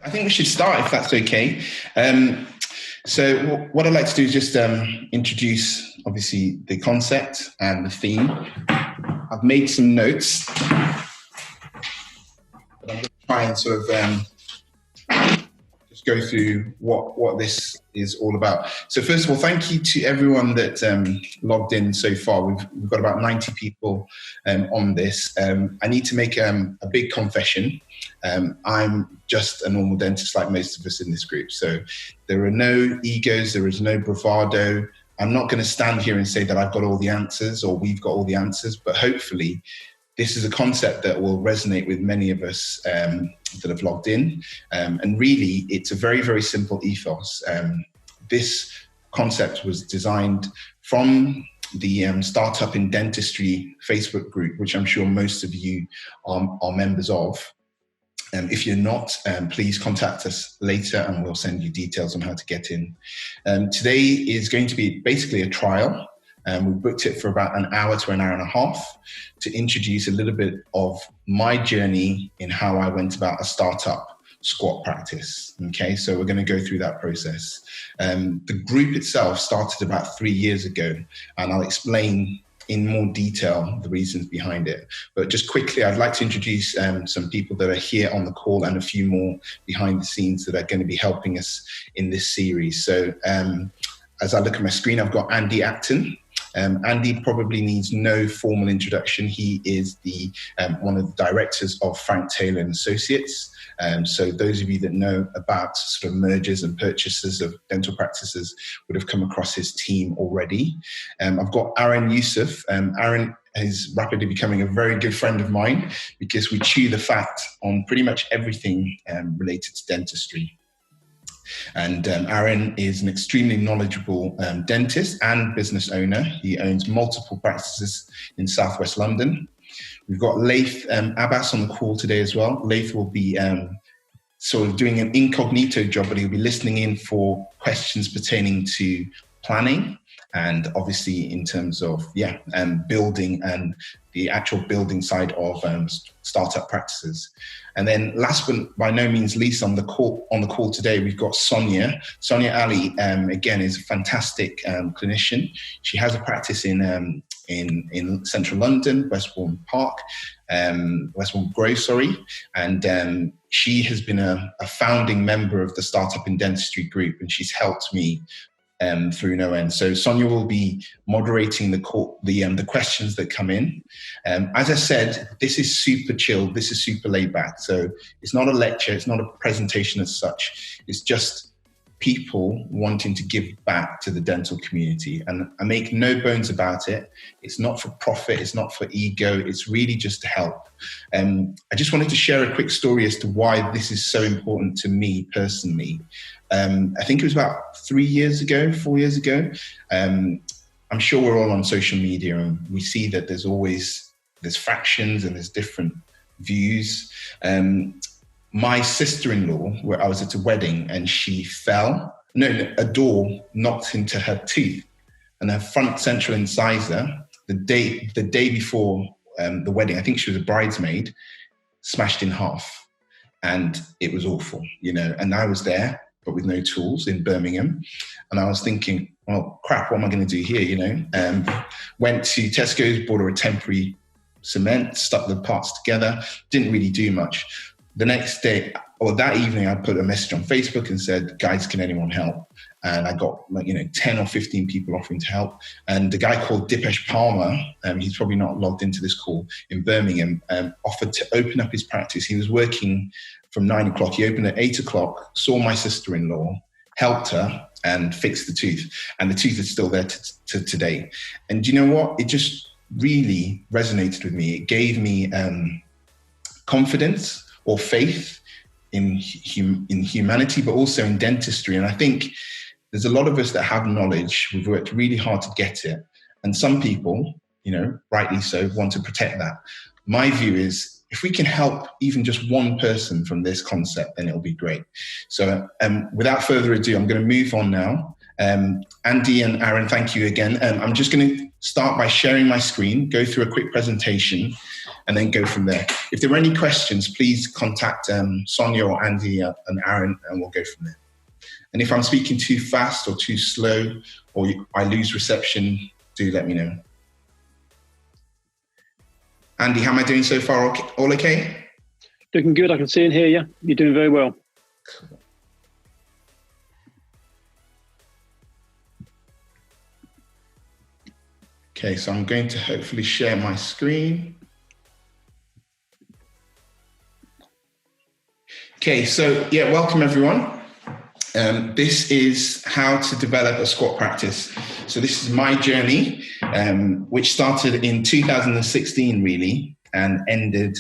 I think we should start if that's okay. So what I'd like to do is just introduce, obviously, the concept and the theme. I've made some notes, but I'm going to try and sort of just go through what this is all about. So first of all, thank you to everyone that logged in so far. We've got about 90 people on this. I need to make a big confession. I'm just a normal dentist like most of us in this group. So there are no egos, there is no bravado. I'm not going to stand here and say that I've got all the answers or we've got all the answers, but hopefully this is a concept that will resonate with many of us that have logged in. And really, it's a very, very simple ethos. This concept was designed from the Startup in Dentistry Facebook group, which I'm sure most of you are members of. If you're not, please contact us later and we'll send you details on how to get in. Today is going to be basically a trial. We booked it for about an hour to an hour and a half to introduce a little bit of my journey in how I went about a startup squat practice. Okay, so we're going to go through that process. The group itself started about 3 years ago, and I'll explain in more detail the reasons behind it. But just quickly, I'd like to introduce some people that are here on the call and a few more behind the scenes that are going to be helping us in this series. So as I look at my screen, I've got Andy Acton. Andy probably needs no formal introduction. He is the one of the directors of Frank Taylor and Associates. So those of you that know about sort of mergers and purchases of dental practices would have come across his team already. I've got Aaron Youssef. Aaron is rapidly becoming a very good friend of mine because we chew the fat on pretty much everything related to dentistry. And Aaron is an extremely knowledgeable dentist and business owner. He owns multiple practices in Southwest London. We've got Laith Abbas on the call today as well. Laith will be sort of doing an incognito job, but he'll be listening in for questions pertaining to planning and obviously in terms of building and the actual building side of startup practices. And then last but by no means least on the call today, we've got Sonia. Sonia Ali, again, is a fantastic clinician. She has a practice in central London, Westbourne Grove, and she has been a founding member of the Startup in Dentistry group, and she's helped me through no end. So Sonia will be moderating the questions that come in. As I said, this is super chilled. This is super laid back. So it's not a lecture. It's not a presentation as such. It's just people wanting to give back to the dental community. And I make no bones about it. It's not for profit. It's not for ego. It's really just to help. I just wanted to share a quick story as to why this is so important to me personally. I think it was about 4 years ago. I'm sure we're all on social media and we see that there's fractions and there's different views. My sister-in-law, where I was at a wedding and she fell, a door knocked into her tooth and her front central incisor, the day before the wedding, I think she was a bridesmaid, smashed in half. And it was awful, and I was there, but with no tools in Birmingham. And I was thinking, well, crap, what am I going to do here, Went to Tesco's, bought her a temporary cement, stuck the parts together, didn't really do much. The next day, or that evening, I put a message on Facebook and said, guys, can anyone help? And I got 10 or 15 people offering to help. And the guy called Dipesh Palmer, he's probably not logged into this call, in Birmingham, offered to open up his practice. He was working from 9 o'clock. He opened at 8 o'clock, saw my sister-in-law, helped her and fixed the tooth. And the tooth is still there to today. And you know what? It just really resonated with me. It gave me confidence or faith in humanity, but also in dentistry. And I think there's a lot of us that have knowledge. We've worked really hard to get it. And some people, rightly so, want to protect that. My view is if we can help even just one person from this concept, then it'll be great. So without further ado, I'm going to move on now. Andy and Aaron, thank you again. I'm just going to start by sharing my screen, go through a quick presentation. and then go from there. If there are any questions, please contact Sonia or Andy and Aaron, and we'll go from there. And if I'm speaking too fast or too slow, or I lose reception, do let me know. Andy, how am I doing so far? All okay? Looking good. I can see and hear you. You're doing very well. Cool. Okay, so I'm going to hopefully share my screen. Okay, so yeah, welcome everyone. This is how to develop a squat practice. So this is my journey, which started in 2016 really, and ended,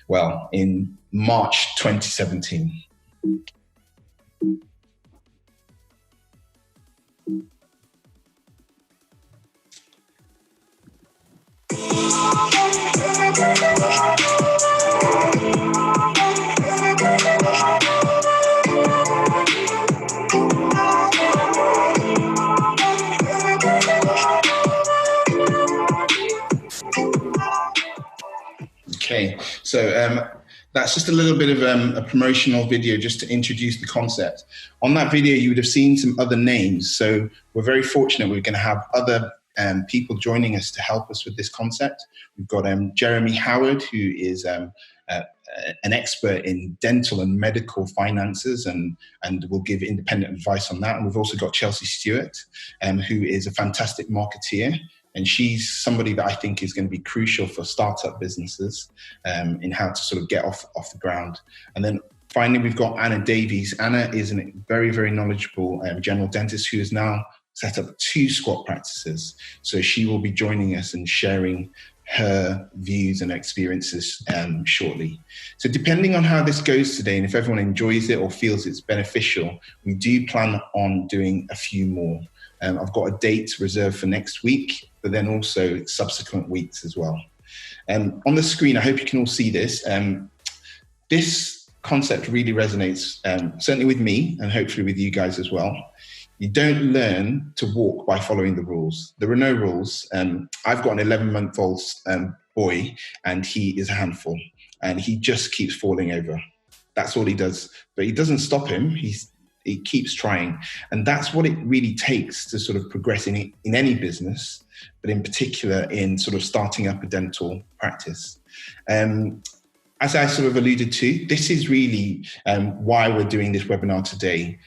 well, in March 2017. Okay, so that's just a little bit of a promotional video just to introduce the concept. On that video, you would have seen some other names. So we're very fortunate we're going to have other people joining us to help us with this concept. We've got Jeremy Howard, who is an expert in dental and medical finances and will give independent advice on that. And we've also got Chelsea Stewart, who is a fantastic marketeer. And she's somebody that I think is going to be crucial for startup businesses in how to sort of get off the ground. And then finally, we've got Anna Davies. Anna is a very, very knowledgeable general dentist who has now set up 2 squat practices. So she will be joining us and sharing her views and experiences shortly. So depending on how this goes today, and if everyone enjoys it or feels it's beneficial, we do plan on doing a few more. I've got a date reserved for next week, but then also subsequent weeks as well. On the screen, I hope you can all see this. This concept really resonates, certainly with me and hopefully with you guys as well. You don't learn to walk by following the rules. There are no rules. I've got an 11-month-old boy and he is a handful and he just keeps falling over. That's all he does. But it doesn't stop him. He keeps trying. And that's what it really takes to sort of progress in any business, but in particular in sort of starting up a dental practice. As I sort of alluded to, this is really why we're doing this webinar today.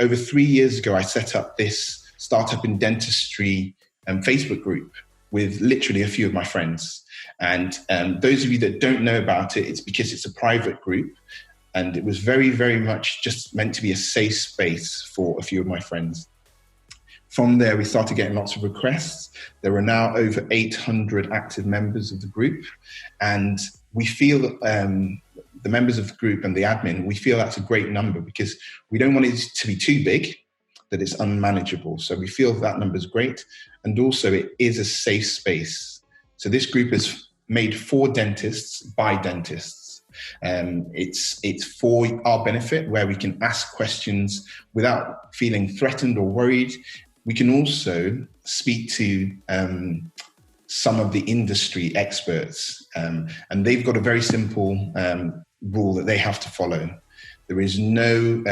Over 3 years ago, I set up this Startup in Dentistry Facebook group with literally a few of my friends. And those of you that don't know about it, it's because it's a private group. And it was very, very much just meant to be a safe space for a few of my friends. From there, we started getting lots of requests. There are now over 800 active members of the group. And we feel that the members of the group and the admin, we feel that's a great number because we don't want it to be too big, that it's unmanageable. So we feel that number is great. And also it is a safe space. So this group is made for dentists by dentists. It's for our benefit where we can ask questions without feeling threatened or worried. We can also speak to some of the industry experts and they've got a very simple rule that they have to follow. There is no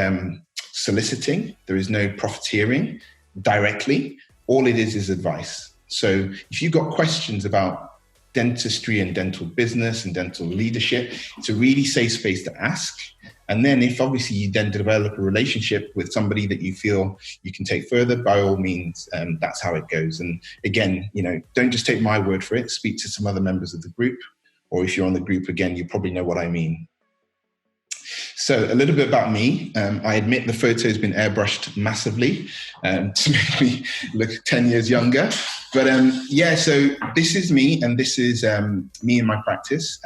soliciting, there is no profiteering directly. All it is advice. So if you've got questions about dentistry and dental business and dental leadership, it's a really safe space to ask. And then if obviously you then develop a relationship with somebody that you feel you can take further, by all means, that's how it goes. And again, don't just take my word for it, speak to some other members of the group, or if you're on the group again, you probably know what I mean. So a little bit about me. I admit the photo's been airbrushed massively to make me look 10 years younger. But so this is me and this is me in my practice.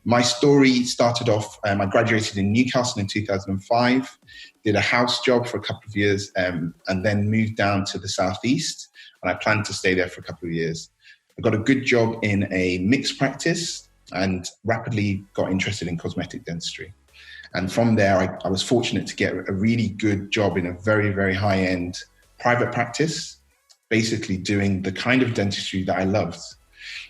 My story started off, I graduated in Newcastle in 2005, did a house job for a couple of years and then moved down to the southeast. And I planned to stay there for a couple of years. I got a good job in a mixed practice and rapidly got interested in cosmetic dentistry. And from there, I was fortunate to get a really good job in a very, very high-end private practice, basically doing the kind of dentistry that I loved.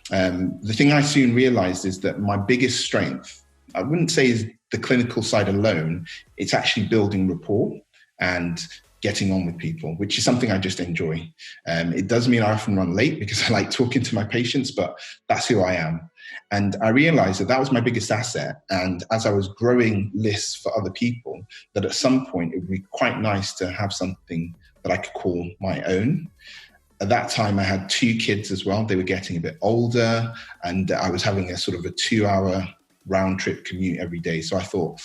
The thing I soon realized is that my biggest strength, I wouldn't say is the clinical side alone, it's actually building rapport and getting on with people, which is something I just enjoy. It does mean I often run late because I like talking to my patients, but that's who I am. And I realized that that was my biggest asset. And as I was growing lists for other people, that at some point it would be quite nice to have something that I could call my own. At that time, I had 2 kids as well. They were getting a bit older, and I was having a sort of a 2-hour round trip commute every day. So I thought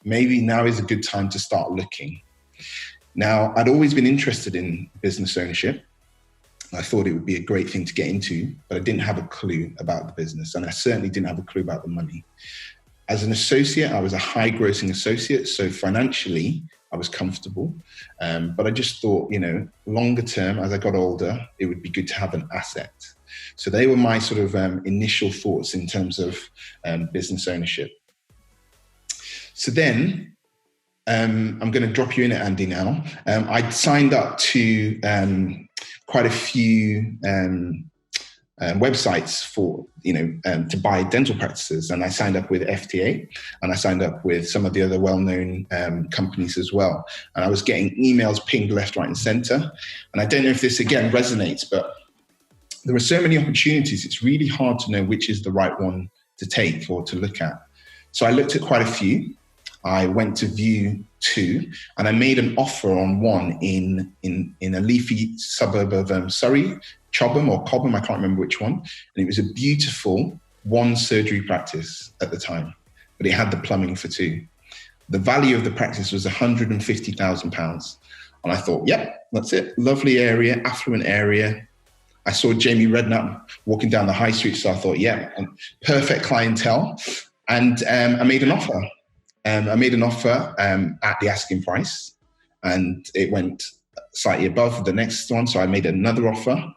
maybe now is a good time to start looking. Now, I'd always been interested in business ownership. I thought it would be a great thing to get into, but I didn't have a clue about the business, and I certainly didn't have a clue about the money. As an associate, I was a high grossing associate, so financially, I was comfortable. But I just thought, longer term, as I got older, it would be good to have an asset. So they were my sort of initial thoughts in terms of business ownership. So then I'm going to drop you in it, Andy, now. I'd signed up to quite a few websites for, to buy dental practices. And I signed up with FTA, and I signed up with some of the other well-known companies as well. And I was getting emails pinged left, right, and center. And I don't know if this, again, resonates, but there are so many opportunities. It's really hard to know which is the right one to take or to look at. So I looked at quite a few. I went to view 2, and I made an offer on one in a leafy suburb of Surrey, Chobham or Cobham, I can't remember which one. And it was a beautiful 1 surgery practice at the time, but it had the plumbing for 2. The value of the practice was £150,000. And I thought, yep, that's it. Lovely area, affluent area. I saw Jamie Redknapp walking down the high street, so I thought, yeah, perfect clientele. And I made an offer. I made an offer at the asking price, and it went slightly above the next one. So I made another offer.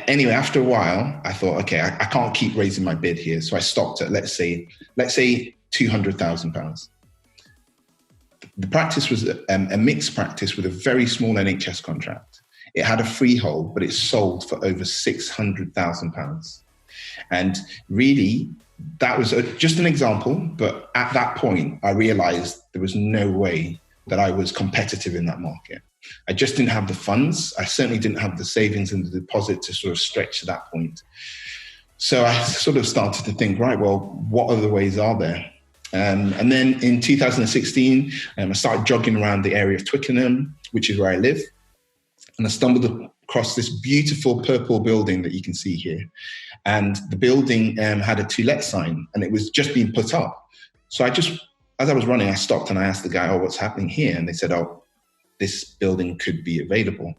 Anyway, after a while, I thought, okay, I can't keep raising my bid here. So I stopped at, let's say £200,000. The practice was a mixed practice with a very small NHS contract. It had a freehold, but it sold for over £600,000. And really, that was just an example, but at that point, I realized there was no way that I was competitive in that market. I just didn't have the funds. I certainly didn't have the savings and the deposit to sort of stretch to that point. So I sort of started to think, right, well, what other ways are there? And then in 2016, I started jogging around the area of Twickenham, which is where I live. And I stumbled across this beautiful purple building that you can see here. And the building had a to-let sign, and it was just being put up. So as I was running, I stopped and I asked the guy, oh, what's happening here? And they said, oh, this building could be available.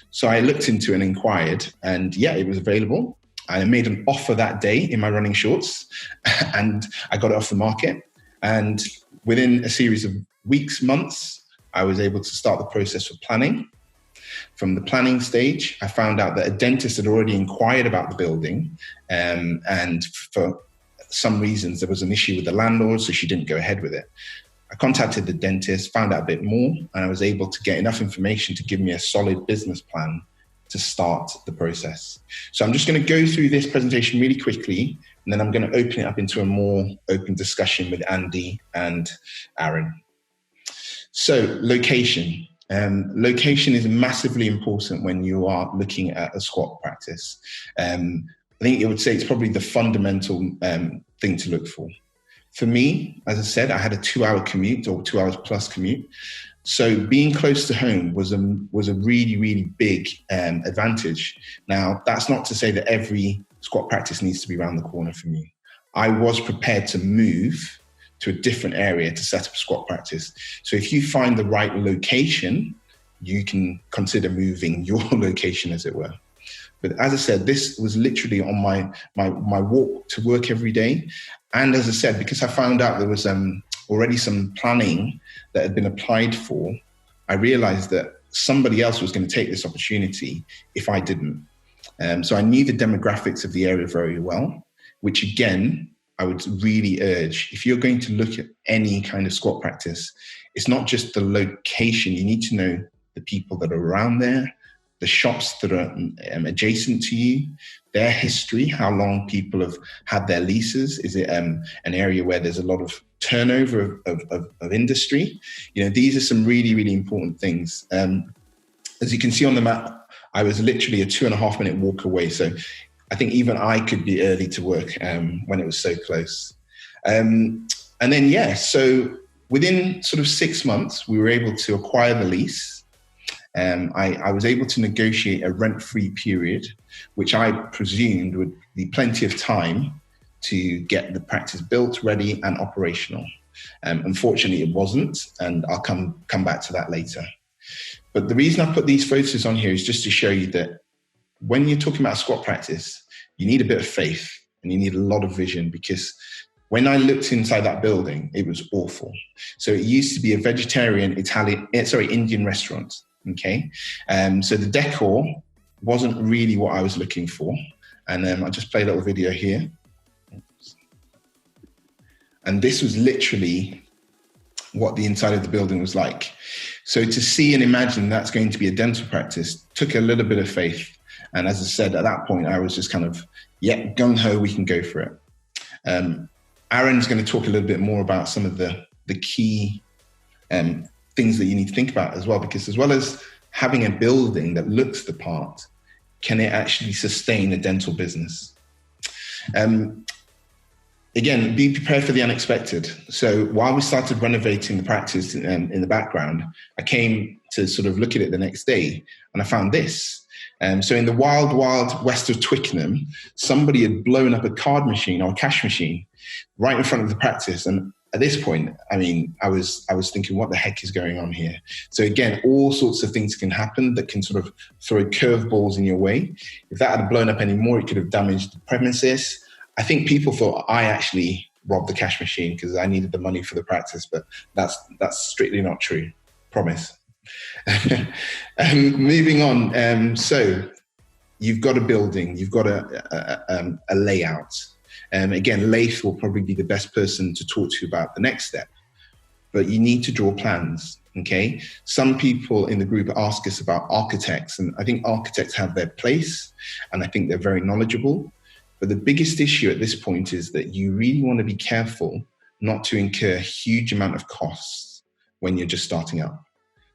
So I looked into and inquired, and yeah, it was available. I made an offer that day in my running shorts, and I got it off the market. And within a series of weeks, months, I was able to start the process for planning. From the planning stage, I found out that a dentist had already inquired about the building, and for some reasons there was an issue with the landlord, so she didn't go ahead with it. I contacted the dentist, found out a bit more, and I was able to get enough information to give me a solid business plan to start the process. So I'm just going to go through this presentation really quickly, and then I'm going to open it up into a more open discussion with Andy and Aaron. So location. Location is massively important when you are looking at a squat practice. I think I would say it's probably the fundamental thing to look for. For me, as I said, I had a 2-hour commute or 2 hours plus commute. So being close to home was a really, really big advantage. Now, that's not to say that every squat practice needs to be around the corner for me. I was prepared to move to a different area to set up a squat practice. So if you find the right location, you can consider moving your location, as it were. But as I said, this was literally on my walk to work every day. And as I said, because I found out there was already some planning that had been applied for, I realized that somebody else was going to take this opportunity if I didn't. So I knew the demographics of the area very well, which again, I would really urge, if you're going to look at any kind of squat practice, it's not just the location. You need to know the people that are around there, the shops that are adjacent to you, their history, how long people have had their leases. Is it an area where there's a lot of turnover of industry? These are some really, really important things. As you can see on the map, I was literally a 2.5 minute walk away. So I think even I could be early to work when it was so close. And then, so within sort of 6 months, we were able to acquire the lease. I was able to negotiate a rent-free period, which I presumed would be plenty of time to get the practice built, ready, and operational. Unfortunately, it wasn't, and I'll come back to that later. But the reason I put these photos on here is just to show you that when you're talking about a squat practice, you need a bit of faith and you need a lot of vision, because when I looked inside that building, it was awful. So it used to be a vegetarian Indian restaurant. Okay, so the decor wasn't really what I was looking for. And I'll just play a little video here. And this was literally what the inside of the building was like. So to see and imagine that's going to be a dental practice took a little bit of faith. And as I said, at that point, I was just kind of, gung-ho, we can go for it. Aaron's going to talk a little bit more about some of the key things that you need to think about as well, because as well as having a building that looks the part, can it actually sustain a dental business? Again, be prepared for the unexpected. So while we started renovating the practice in the background, I came to sort of look at it the next day and I found this. So in the wild west of Twickenham, somebody had blown up a card machine or a cash machine right in front of the practice. And at this point, I mean, I was thinking, what the heck is going on here? So again, all sorts of things can happen that can sort of throw curveballs in your way. If that had blown up anymore, it could have damaged the premises. I think people thought I actually robbed the cash machine because I needed the money for the practice, but that's strictly not true. Promise. Moving on. So you've got a building, you've got a layout. Again, Laith will probably be the best person to talk to you about the next step, but you need to draw plans. Okay. Some people in the group ask us about architects, and I think architects have their place and I think they're very knowledgeable. But the biggest issue at this point is that you really want to be careful not to incur a huge amount of costs when you're just starting out.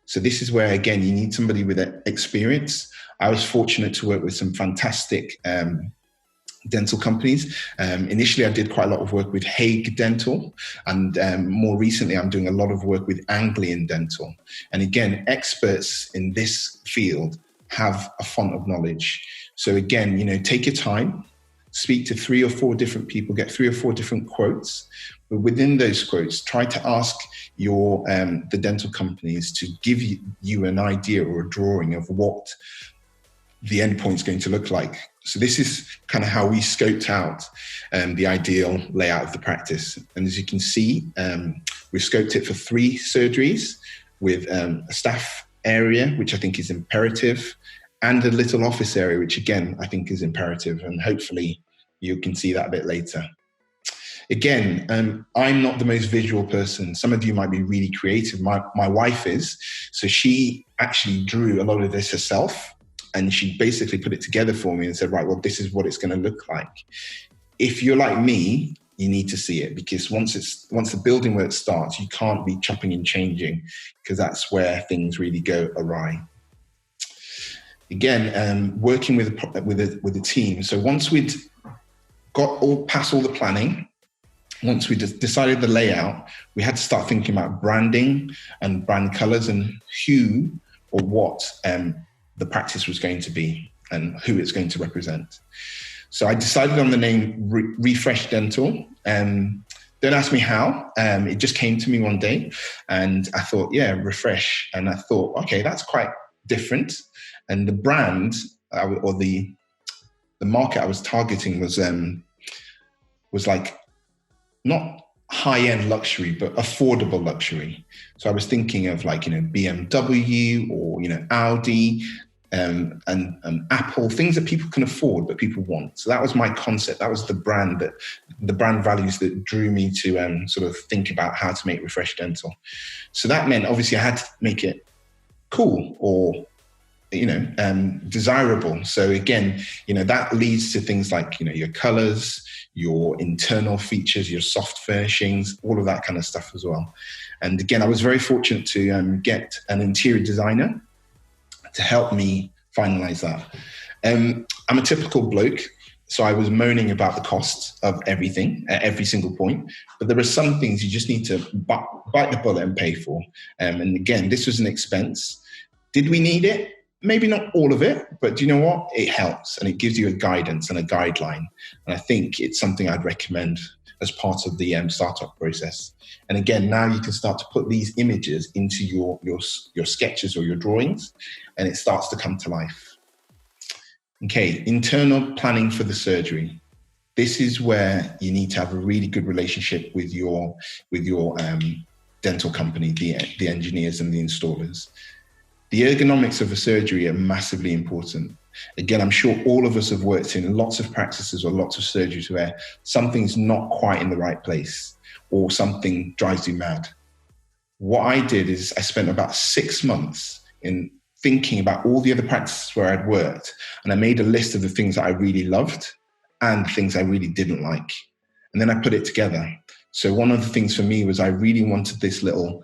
So this is where, again, you need somebody with experience. I was fortunate to work with some fantastic dental companies. Initially, I did quite a lot of work with Hague Dental, and more recently, I'm doing a lot of work with Anglian Dental. And again, experts in this field have a font of knowledge. So again, take your time. Speak to 3 or 4 different people, get 3 or 4 different quotes. But within those quotes, try to ask the dental companies to give you an idea or a drawing of what the endpoint is going to look like. So this is kind of how we scoped out the ideal layout of the practice. And as you can see, we scoped it for 3 surgeries with a staff area, which I think is imperative, and a little office area, which again, I think is imperative. And hopefully you can see that a bit later. Again, I'm not the most visual person. Some of you might be really creative. My wife is. So she actually drew a lot of this herself. And she basically put it together for me and said, right, well, this is what it's going to look like. If you're like me, you need to see it, because once the building work starts, you can't be chopping and changing, because that's where things really go awry. Again, working with a team. So once we'd got past all the planning, once we decided the layout, we had to start thinking about branding and brand colors and who or what the practice was going to be and who it's going to represent. So I decided on the name Refresh Dental. Don't ask me how. It just came to me one day and I thought, Refresh. And I thought, okay, that's quite different. And the brand or the market I was targeting was like not high-end luxury, but affordable luxury. So I was thinking of BMW or Audi and Apple, things that people can afford but people want. So that was my concept. That was the brand values that drew me to sort of think about how to make Refresh Dental. So that meant obviously I had to make it cool or desirable. So again, that leads to things like, your colors, your internal features, your soft furnishings, all of that kind of stuff as well. And again, I was very fortunate to get an interior designer to help me finalize that. I'm a typical bloke, so I was moaning about the cost of everything at every single point. But there are some things you just need to bite the bullet and pay for. And again, this was an expense. Did we need it? Maybe not all of it, but do you know what? It helps and it gives you a guidance and a guideline. And I think it's something I'd recommend as part of the startup process. And again, now you can start to put these images into your sketches or your drawings, and it starts to come to life. Okay, internal planning for the surgery. This is where you need to have a really good relationship with your dental company, the engineers and the installers. The ergonomics of a surgery are massively important. Again, I'm sure all of us have worked in lots of practices or lots of surgeries where something's not quite in the right place or something drives you mad. What I did is I spent about 6 months in thinking about all the other practices where I'd worked, and I made a list of the things that I really loved and things I really didn't like. And then I put it together. So one of the things for me was I really wanted this little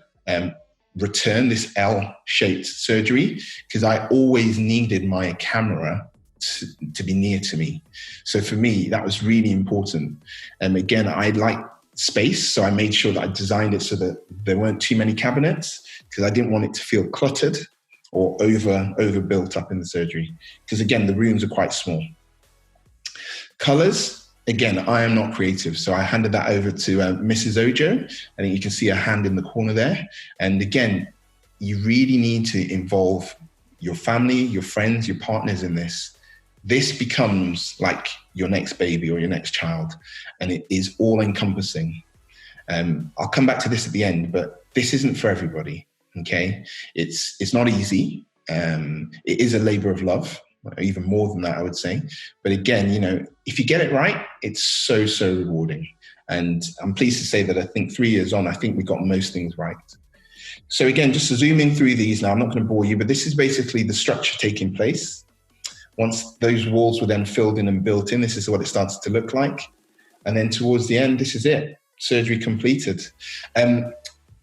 return, this L-shaped surgery, because I always needed my camera to be near to me. So for me, that was really important. And again, I like space, so I made sure that I designed it so that there weren't too many cabinets, because I didn't want it to feel cluttered or over built up in the surgery, because again, the rooms are quite small. Colors. Again, I am not creative, so I handed that over to Mrs. Ojo. I think you can see her hand in the corner there. And again, you really need to involve your family, your friends, your partners in this. This becomes like your next baby or your next child, and it is all encompassing. I'll come back to this at the end, but this isn't for everybody, okay? It's not easy. It is a labor of love. Even more than that, I would say. But again, if you get it right, it's so, so rewarding. And I'm pleased to say that I think 3 years on, I think we got most things right. So again, just zooming through these now, I'm not going to bore you, but this is basically the structure taking place. Once those walls were then filled in and built in, this is what it started to look like. And then towards the end, this is it. Surgery completed.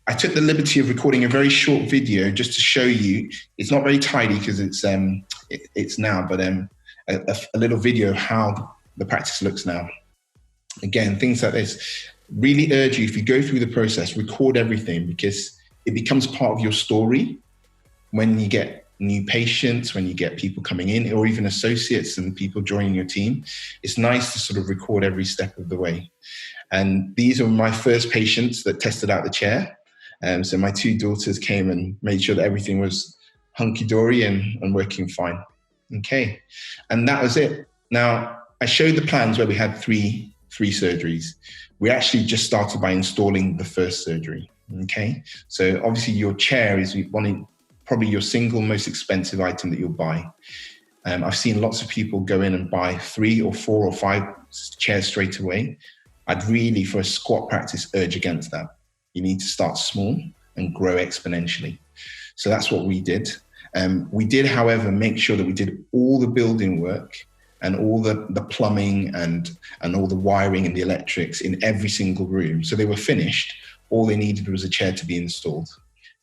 I took the liberty of recording a very short video just to show you. It's not very tidy because it's now, but a little video of how the practice looks now. Again, things like this. Really urge you, if you go through the process, record everything, because it becomes part of your story when you get new patients, when you get people coming in, or even associates and people joining your team. It's nice to sort of record every step of the way. And these are my first patients that tested out the chair. So my 2 daughters came and made sure that everything was hunky-dory and working fine. Okay, and that was it. Now, I showed the plans where we had three surgeries. We actually just started by installing the first surgery. Okay, so obviously your chair is probably your single most expensive item that you'll buy. I've seen lots of people go in and buy 3 or 4 or 5 chairs straight away. I'd really, for a squat practice, urge against that. You need to start small and grow exponentially. So that's what we did. We did, however, make sure that we did all the building work and all the plumbing and all the wiring and the electrics in every single room. So they were finished. All they needed was a chair to be installed.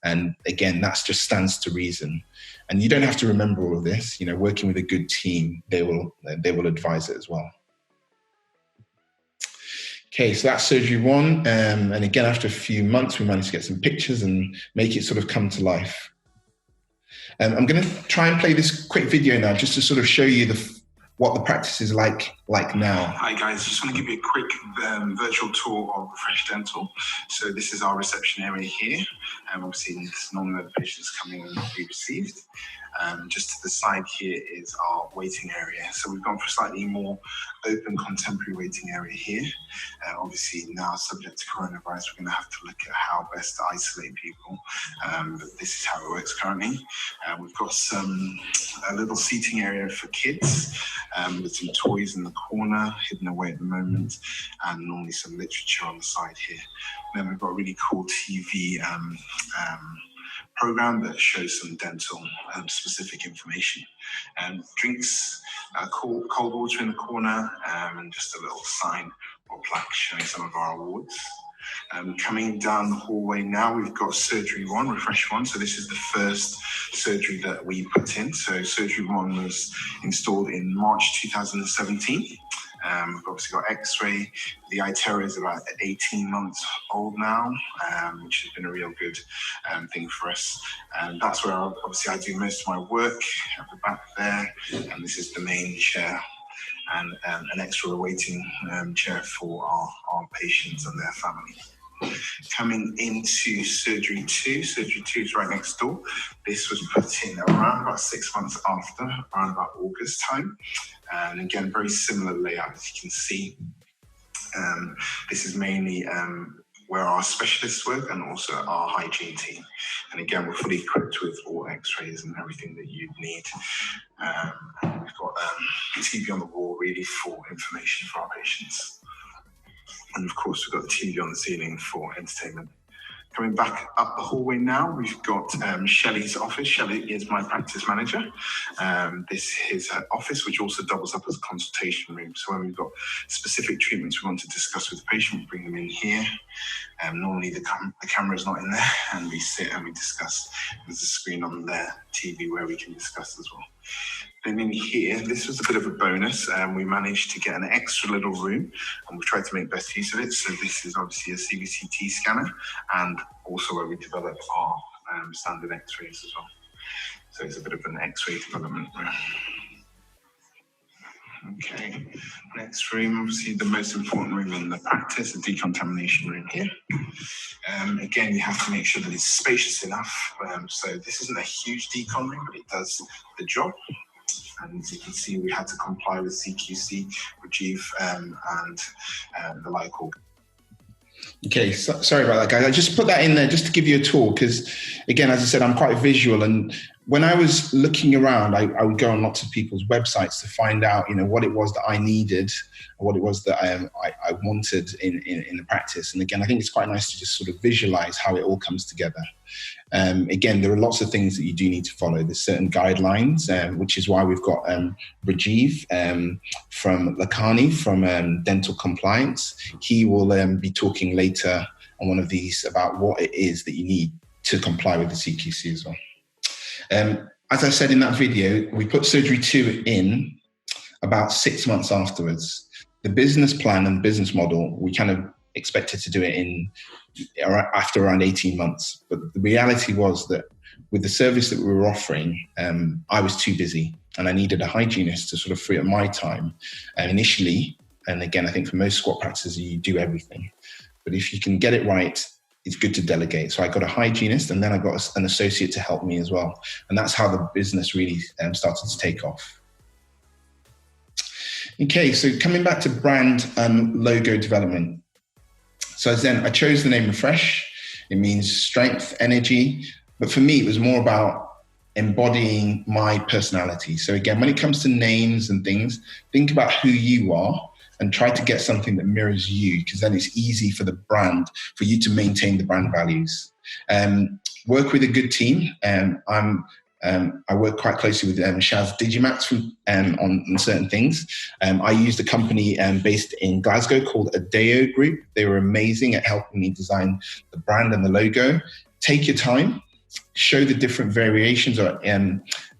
And again, that just stands to reason. And you don't have to remember all of this. Working with a good team, they will advise it as well. Okay, so that's surgery 1. And again, after a few months, we managed to get some pictures and make it sort of come to life. I'm going to try and play this quick video now, just to sort of show you what the practice is like now. Hi guys, just want to give you a quick virtual tour of Fresh Dental. So this is our reception area here. Obviously, it's normally the patients coming and be received. Just to the side here is our waiting area. So we've gone for a slightly more open contemporary waiting area here. Obviously now, subject to coronavirus, we're going to have to look at how best to isolate people. But this is how it works currently. We've got a little seating area for kids with some toys in the corner, hidden away at the moment, and normally some literature on the side here. Then we've got a really cool TV program that shows some dental specific information. Drinks, cold water in the corner, and just a little sign or plaque showing some of our awards. Coming down the hallway now, we've got Surgery 1, Refresh 1. So this is the first surgery that we put in. So Surgery 1 was installed in March 2017. We've obviously got X-ray. The iTero is about 18 months old now, which has been a real good thing for us. And that's where obviously I do most of my work at the back there. And this is the main chair and an extra waiting chair for our patients and their family. Coming into Surgery 2, Surgery 2 is right next door. This was put in around about 6 months after, around about August time. And again, very similar layout, as you can see. This is mainly where our specialists work and also our hygiene team. And again, we're fully equipped with all x-rays and everything that you'd need. And we've got TV on the wall really for information for our patients. And of course, we've got the TV on the ceiling for entertainment. Coming back up the hallway now, we've got Shelley's office. Shelley is my practice manager. This is her office, which also doubles up as a consultation room. So when we've got specific treatments we want to discuss with the patient, we bring them in here. Normally the camera is not in there, and we sit and we discuss. There's a screen on the TV where we can discuss as well. Then in here, this was a bit of a bonus. We managed to get an extra little room, and we've tried to make best use of it. So this is obviously a CBCT scanner, and also where we develop our standard x-rays as well. So it's a bit of an x-ray development room. Okay, next room, obviously the most important room in the practice, the decontamination room here. Again, you have to make sure that it's spacious enough. So this isn't a huge decon room, but it does the job. And as you can see, we had to comply with CQC, Rajiv, and the like. Okay, sorry about that, guys. I just put that in there just to give you a tour because, again, as I said, I'm quite visual. And when I was looking around, I would go on lots of people's websites to find out, what it was that I needed, or what it was that I wanted in the practice. And again, I think it's quite nice to just sort of visualize how it all comes together. Again, there are lots of things that you do need to follow. There's certain guidelines, which is why we've got Rajiv from Lakani from Dental Compliance. He will be talking later on one of these about what it is that you need to comply with the CQC as well. As I said in that video, we put Surgery 2 in about 6 months afterwards. The business plan and business model, we kind of expected to do it after around 18 months. But the reality was that with the service that we were offering, I was too busy and I needed a hygienist to sort of free up my time. And initially, and again, I think for most squat practices, you do everything. But if you can get it right, it's good to delegate. So I got a hygienist and then I got an associate to help me as well. And that's how the business really started to take off. Okay, so coming back to brand and logo development. So then I chose the name Refresh. It means strength, energy. But for me, it was more about embodying my personality. So again, when it comes to names and things, think about who you are and try to get something that mirrors you, because then it's easy for the brand, for you to maintain the brand values. Work with a good team. I work quite closely with Shaz Digimax on certain things. I used a company based in Glasgow called Adeo Group. They were amazing at helping me design the brand and the logo. Take your time. Show the different variations or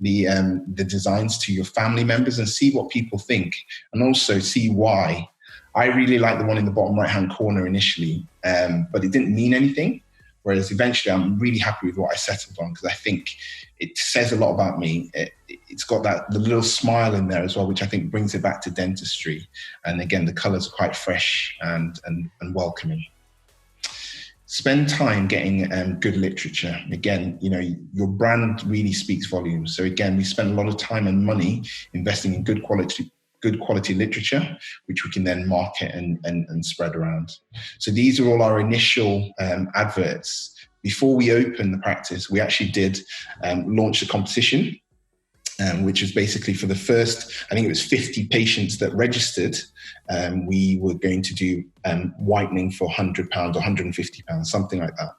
the designs to your family members and see what people think, and also see why. I really like the one in the bottom right-hand corner initially, but it didn't mean anything. Whereas eventually I'm really happy with what I settled on because I think it says a lot about me. It's got the little smile in there as well, which I think brings it back to dentistry. And again, the colors are quite fresh and welcoming. Spend time getting good literature. Again, your brand really speaks volumes. So again, we spend a lot of time and money investing in good quality literature, which we can then market and spread around. So these are all our initial adverts. Before we opened the practice, we actually did launch a competition, which was basically for the first, I think it was 50 patients that registered. We were going to do whitening for £100 or £150, something like that.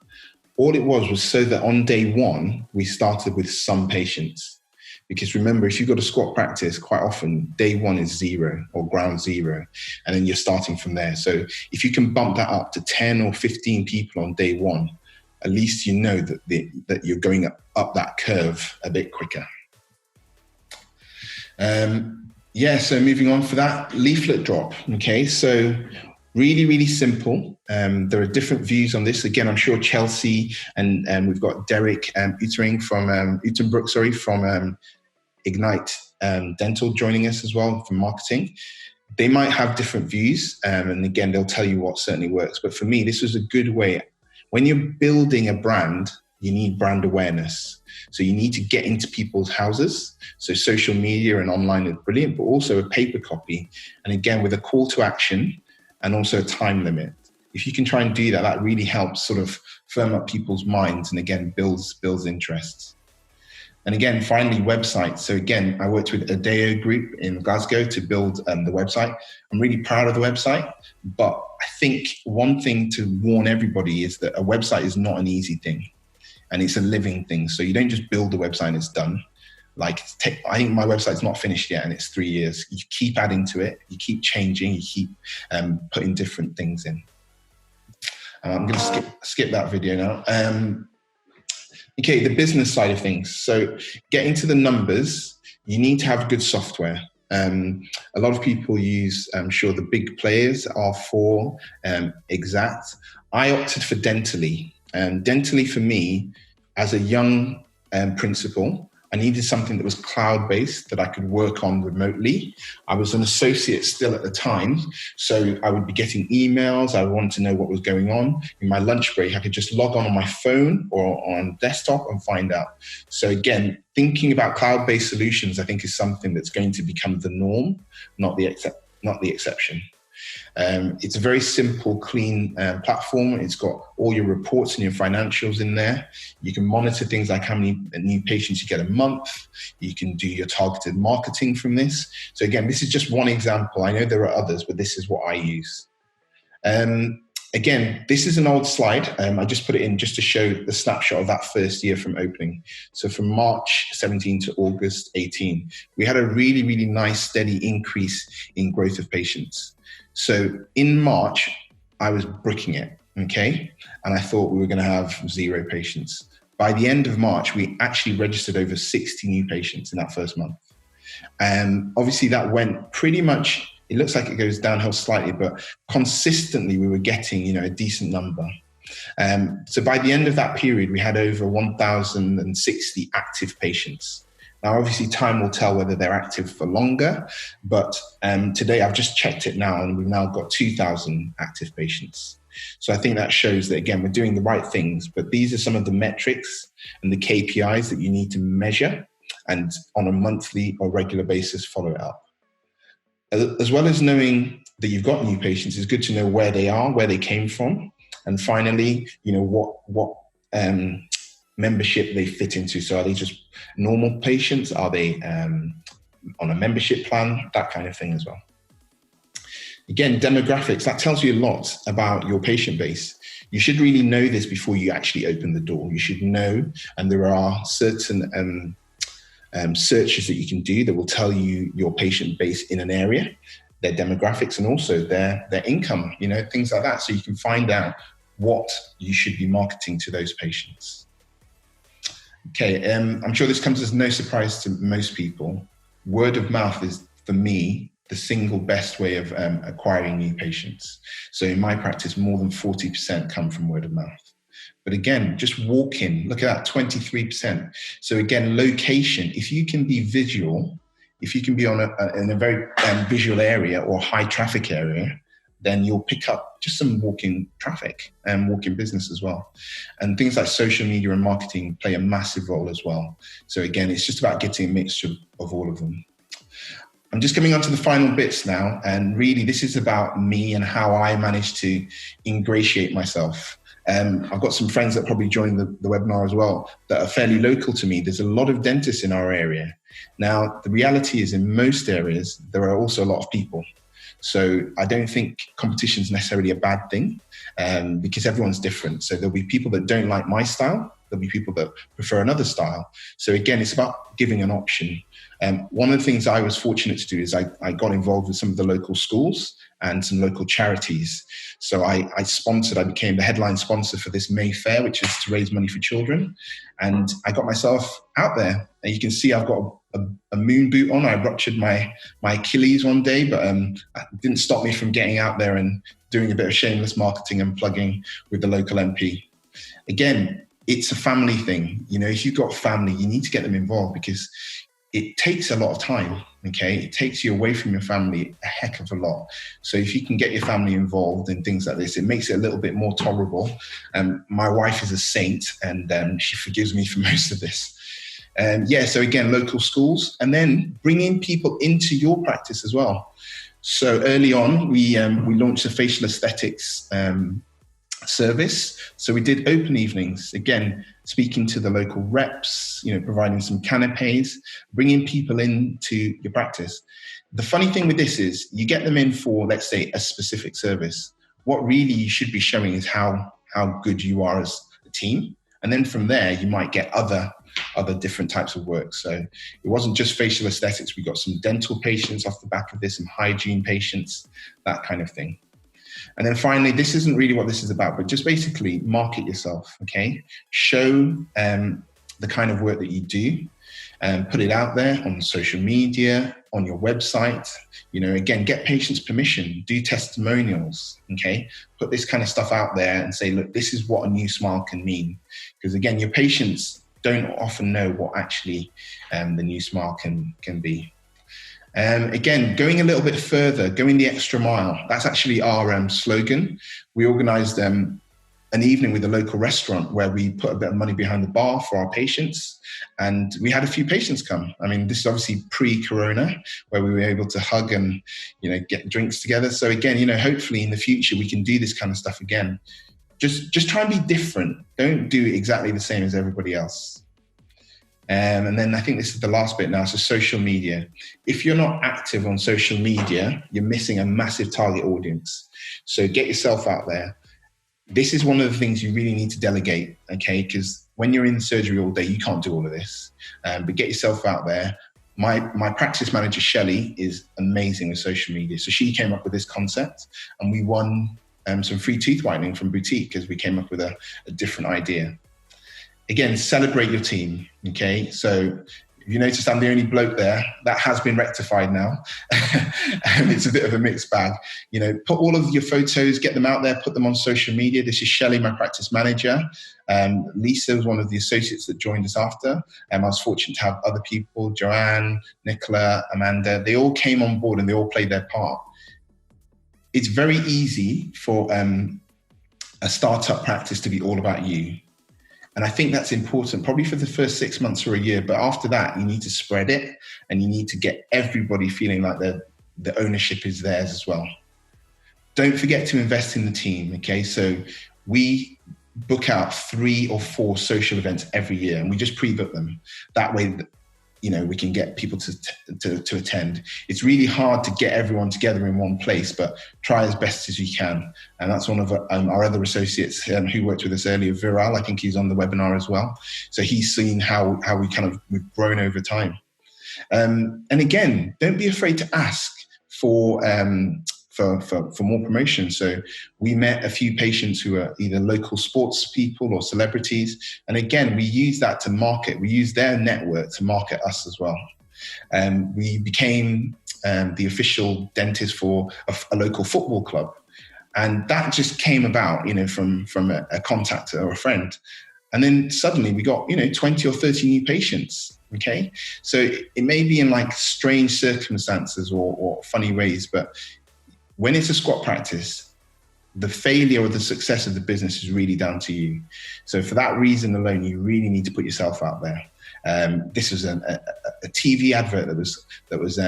all it was so that on day one, we started with some patients. Because remember, if you've got a squat practice, quite often day one is 0 or ground 0, and then you're starting from there. So if you can bump that up to 10 or 15 people on day one, at least you know that you're going up that curve a bit quicker. So moving on for that, leaflet drop. Okay, so really, really simple. There are different views on this. Again, I'm sure Chelsea and we've got Derek Utenbrook from Ignite Dental joining us as well from marketing. They might have different views, and again, they'll tell you what certainly works. But for me, this was a good way. When you're building a brand, you need brand awareness. So you need to get into people's houses. So social media and online is brilliant, but also a paper copy. And again, with a call to action and also a time limit. If you can try and do that, that really helps sort of firm up people's minds and again, builds interests. And again, finally, websites. So again, I worked with Adeo Group in Glasgow to build the website. I'm really proud of the website, but I think one thing to warn everybody is that a website is not an easy thing, and it's a living thing. So you don't just build the website and it's done. I think my website's not finished yet, and it's 3 years. You keep adding to it, you keep changing, you keep putting different things in. I'm going to skip that video now. Okay, the business side of things. So getting to the numbers, you need to have good software. A lot of people use, I'm sure the big players are for Exact. I opted for Dentally. Dentally for me, as a young principal, I needed something that was cloud-based that I could work on remotely. I was an associate still at the time, so I would be getting emails. I wanted to know what was going on. In my lunch break, I could just log on my phone or on desktop and find out. So again, thinking about cloud-based solutions, I think is something that's going to become the norm, not the exception. It's a very simple, clean platform. It's got all your reports and your financials in there. You can monitor things like how many new patients you get a month. You can do your targeted marketing from this. So again, this is just one example. I know there are others, but this is what I use. Again, this is an old slide. I just put it in just to show the snapshot of that first year from opening. So from March 17 to August 18, we had a really, really nice, steady increase in growth of patients. So in March, I was bricking it, okay? And I thought we were going to have 0 patients. By the end of March, we actually registered over 60 new patients in that first month. And obviously that went pretty much, it looks like it goes downhill slightly, but consistently we were getting, a decent number. So by the end of that period, we had over 1,060 active patients. Now, obviously, time will tell whether they're active for longer, but today I've just checked it now, and we've now got 2,000 active patients. So I think that shows that, again, we're doing the right things, but these are some of the metrics and the KPIs that you need to measure and on a monthly or regular basis follow it up. As well as knowing that you've got new patients, it's good to know where they are, where they came from, and finally, what membership they fit into. So are they just normal patients? Are they on a membership plan? That kind of thing as well. Again, demographics, that tells you a lot about your patient base. You should really know this before you actually open the door. You should know, and there are certain searches that you can do that will tell you your patient base in an area, their demographics, and also their income, things like that. So you can find out what you should be marketing to those patients. Okay, I'm sure this comes as no surprise to most people. Word of mouth is, for me, the single best way of acquiring new patients. So in my practice, more than 40% come from word of mouth. But again, just walk in, look at that, 23%. So again, location, if you can be visual, if you can be in a very visual area or high traffic area, then you'll pick up just some walk-in traffic and walk-in business as well. And things like social media and marketing play a massive role as well. So again, it's just about getting a mixture of all of them. I'm just coming on to the final bits now. And really, this is about me and how I managed to ingratiate myself. I've got some friends that probably joined the webinar as well that are fairly local to me. There's a lot of dentists in our area. Now, the reality is in most areas, there are also a lot of people. So I don't think competition is necessarily a bad thing, because everyone's different. So there'll be people that don't like my style. There'll be people that prefer another style. So again, it's about giving an option. One of the things I was fortunate to do is I got involved with some of the local schools and some local charities. So I became the headline sponsor for this May Fair, which is to raise money for children. And I got myself out there. And you can see I've got a moon boot on. I ruptured my Achilles one day, but it didn't stop me from getting out there and doing a bit of shameless marketing and plugging with the local MP. Again, it's a family thing. You know, if you've got family, you need to get them involved because it takes a lot of time, okay? It takes you away from your family a heck of a lot. So if you can get your family involved in things like this, it makes it a little bit more tolerable. My wife is a saint and she forgives me for most of this. So again, local schools, and then bringing people into your practice as well. So early on, we launched a facial aesthetics service. So we did open evenings, again, speaking to the local reps, you know, providing some canapes, bringing people into your practice. The funny thing with this is you get them in for, let's say, a specific service. What really you should be showing is how good you are as a team. And then from there, you might get other different types of work. So it wasn't just facial aesthetics. We got some dental patients off the back of this, some hygiene patients, that kind of thing. And then finally, this isn't really what this is about, but just basically market yourself, okay? Show the kind of work that you do and put it out there on social media, on your website. You know, again, get patients' permission, do testimonials, okay? Put this kind of stuff out there and say, look, this is what a new smile can mean. Because again, your patients don't often know what actually the new smile can be. Again, going a little bit further, going the extra mile. That's actually our slogan. We organised an evening with a local restaurant where we put a bit of money behind the bar for our patients. And we had a few patients come. I mean, this is obviously pre-corona, where we were able to hug and, you know, get drinks together. So again, you know, hopefully in the future, we can do this kind of stuff again. Just try and be different. Don't do exactly the same as everybody else. And then I think this is the last bit now, so social media. If you're not active on social media, you're missing a massive target audience. So get yourself out there. This is one of the things you really need to delegate, okay? Because when you're in surgery all day, you can't do all of this. But get yourself out there. My practice manager, Shelley, is amazing with social media. So she came up with this concept and we won some free tooth whitening from Boutique because we came up with a different idea. Again, celebrate your team, okay? So if you noticed I'm the only bloke there, that has been rectified now. It's a bit of a mixed bag. You know, put all of your photos, get them out there, put them on social media. This is Shelley, my practice manager. Lisa was one of the associates that joined us after. I was fortunate to have other people, Joanne, Nicola, Amanda. They all came on board and they all played their part. It's very easy for a startup practice to be all about you. And I think that's important, probably for the first 6 months or a year. But after that, you need to spread it and you need to get everybody feeling like the ownership is theirs as well. Don't forget to invest in the team, okay? So we book out 3 or 4 social events every year and we just pre-book them. That way, you know, we can get people to attend. It's really hard to get everyone together in one place, but try as best as you can. And that's one of our other associates who worked with us earlier, Viral. I think he's on the webinar as well. So he's seen how we've grown over time. And again, don't be afraid to ask for more promotion. So we met a few patients who are either local sports people or celebrities. And again, we use that to market. We use their network to market us as well. We became the official dentist for a local football club. And that just came about, you know, from a contact or a friend. And then suddenly we got, you know, 20 or 30 new patients. Okay. So it may be in like strange circumstances or funny ways, but when it's a squat practice, the failure or the success of the business is really down to you. So for that reason alone, you really need to put yourself out there. This was a TV advert that was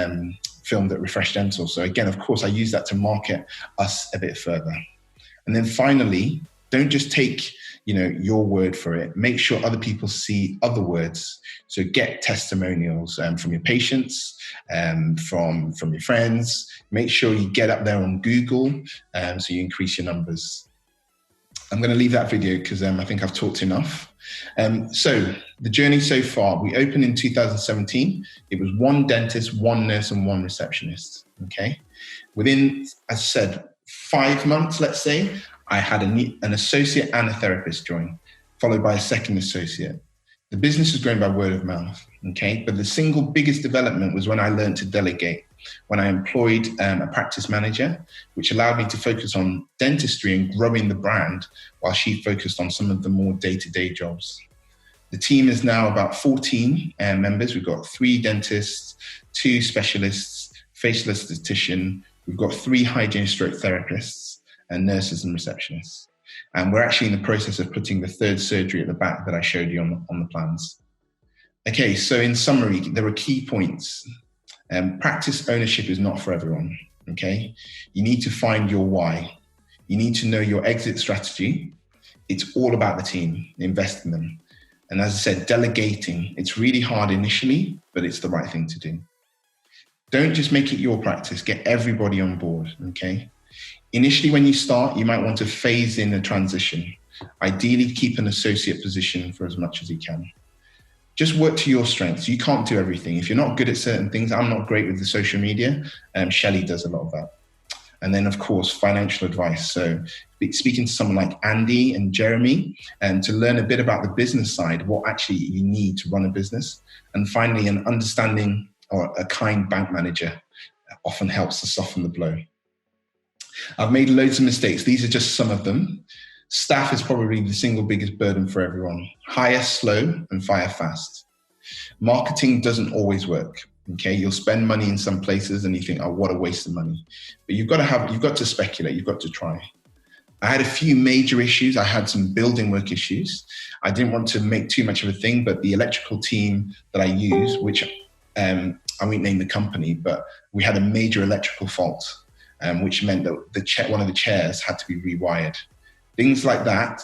filmed at Refresh Dental. So again, of course, I use that to market us a bit further. And then finally, don't just take your word for it. Make sure other people see other words. So get testimonials from your patients, from your friends. Make sure you get up there on Google, so you increase your numbers. I'm going to leave that video because I think I've talked enough. So the journey so far, we opened in 2017. It was one dentist, one nurse, and one receptionist. Okay. Within, as I said, 5 months, let's say, I had an associate and a therapist join, followed by a second associate. The business was growing by word of mouth. Okay. But the single biggest development was when I learned to delegate, when I employed a practice manager, which allowed me to focus on dentistry and growing the brand while she focused on some of the more day-to-day jobs. The team is now about 14 members. We've got 3 dentists, 2 specialists, facial esthetician. We've got 3 hygienist/stroke therapists and nurses and receptionists. And we're actually in the process of putting the 3rd surgery at the back that I showed you on the plans. Okay, so in summary, there are key points. Practice ownership is not for everyone, okay? You need to find your why. You need to know your exit strategy. It's all about the team, invest in them. And as I said, delegating, it's really hard initially, but it's the right thing to do. Don't just make it your practice, get everybody on board, okay? Initially, when you start, you might want to phase in a transition. Ideally, keep an associate position for as much as you can. Just work to your strengths. You can't do everything. If you're not good at certain things, I'm not great with the social media. Shelley does a lot of that. And then, of course, financial advice. So speaking to someone like Andy and Jeremy to learn a bit about the business side, what actually you need to run a business. And finally, an understanding or a kind bank manager often helps to soften the blow. I've made loads of mistakes. These are just some of them. Staff is probably the single biggest burden for everyone. Hire slow and fire fast. Marketing doesn't always work. Okay, you'll spend money in some places and you think, oh, what a waste of money. But you've got to speculate, you've got to try. I had a few major issues. I had some building work issues. I didn't want to make too much of a thing, but the electrical team that I use, which I won't name the company, but we had a major electrical fault, which meant that one of the chairs had to be rewired. Things like that,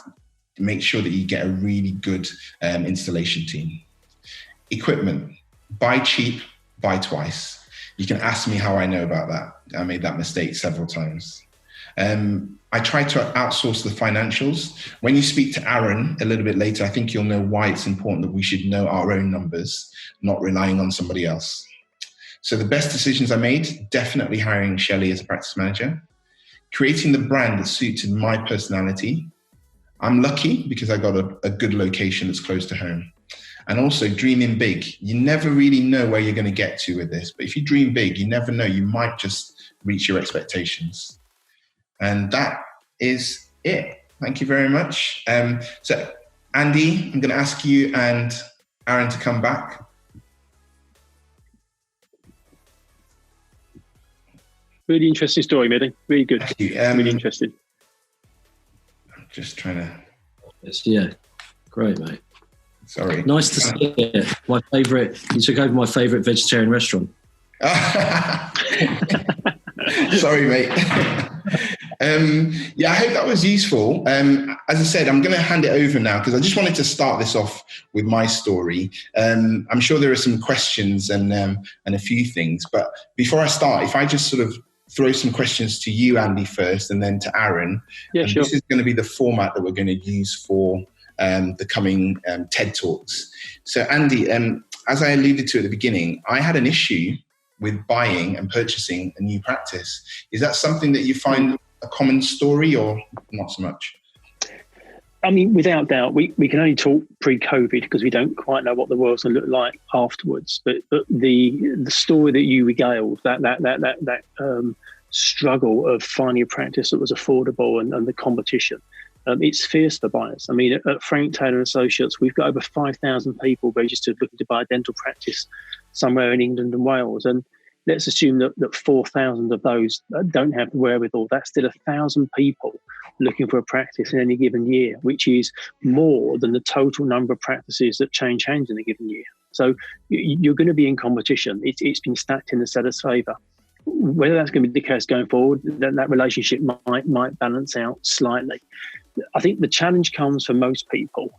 make sure that you get a really good installation team. Equipment, buy cheap, buy twice. You can ask me how I know about that. I made that mistake several times. I tried to outsource the financials. When you speak to Aaron a little bit later, I think you'll know why it's important that we should know our own numbers, not relying on somebody else. So the best decisions I made, definitely hiring Shelley as a practice manager. Creating the brand that suited my personality. I'm lucky because I got a good location that's close to home. And also dreaming big. You never really know where you're going to get to with this, but if you dream big, you never know, you might just reach your expectations. And that is it. Thank you very much. So Andy, I'm going to ask you and Aaron to come back. Really interesting story, Mehdi. Really good. Really interested. I'm just trying to... Yeah, great, mate. Sorry. Nice to see it. My favourite, you took over my favourite vegetarian restaurant. Sorry, mate. Yeah, I hope that was useful. As I said, I'm going to hand it over now because I just wanted to start this off with my story. I'm sure there are some questions and a few things, but before I start, if I just sort of throw some questions to you, Andy, first, and then to Aaron. Yeah, sure. This is going to be the format that we're going to use for the coming TED Talks. So, Andy, as I alluded to at the beginning, I had an issue with buying and purchasing a new practice. Is that something that you find a common story or not so much? I mean, without doubt, we can only talk pre-COVID because we don't quite know what the world's going to look like afterwards. But the story that you regaled, that struggle of finding a practice that was affordable and the competition, it's fierce for buyers. I mean, at Frank Taylor & Associates, we've got over 5,000 people registered looking to buy a dental practice somewhere in England and Wales. And let's assume that 4,000 of those don't have the wherewithal. That's still 1,000 people looking for a practice in any given year, which is more than the total number of practices that change hands in a given year. So you're going to be in competition. It's been stacked in the seller's favour. Whether that's going to be the case going forward, then that relationship might balance out slightly. I think the challenge comes for most people.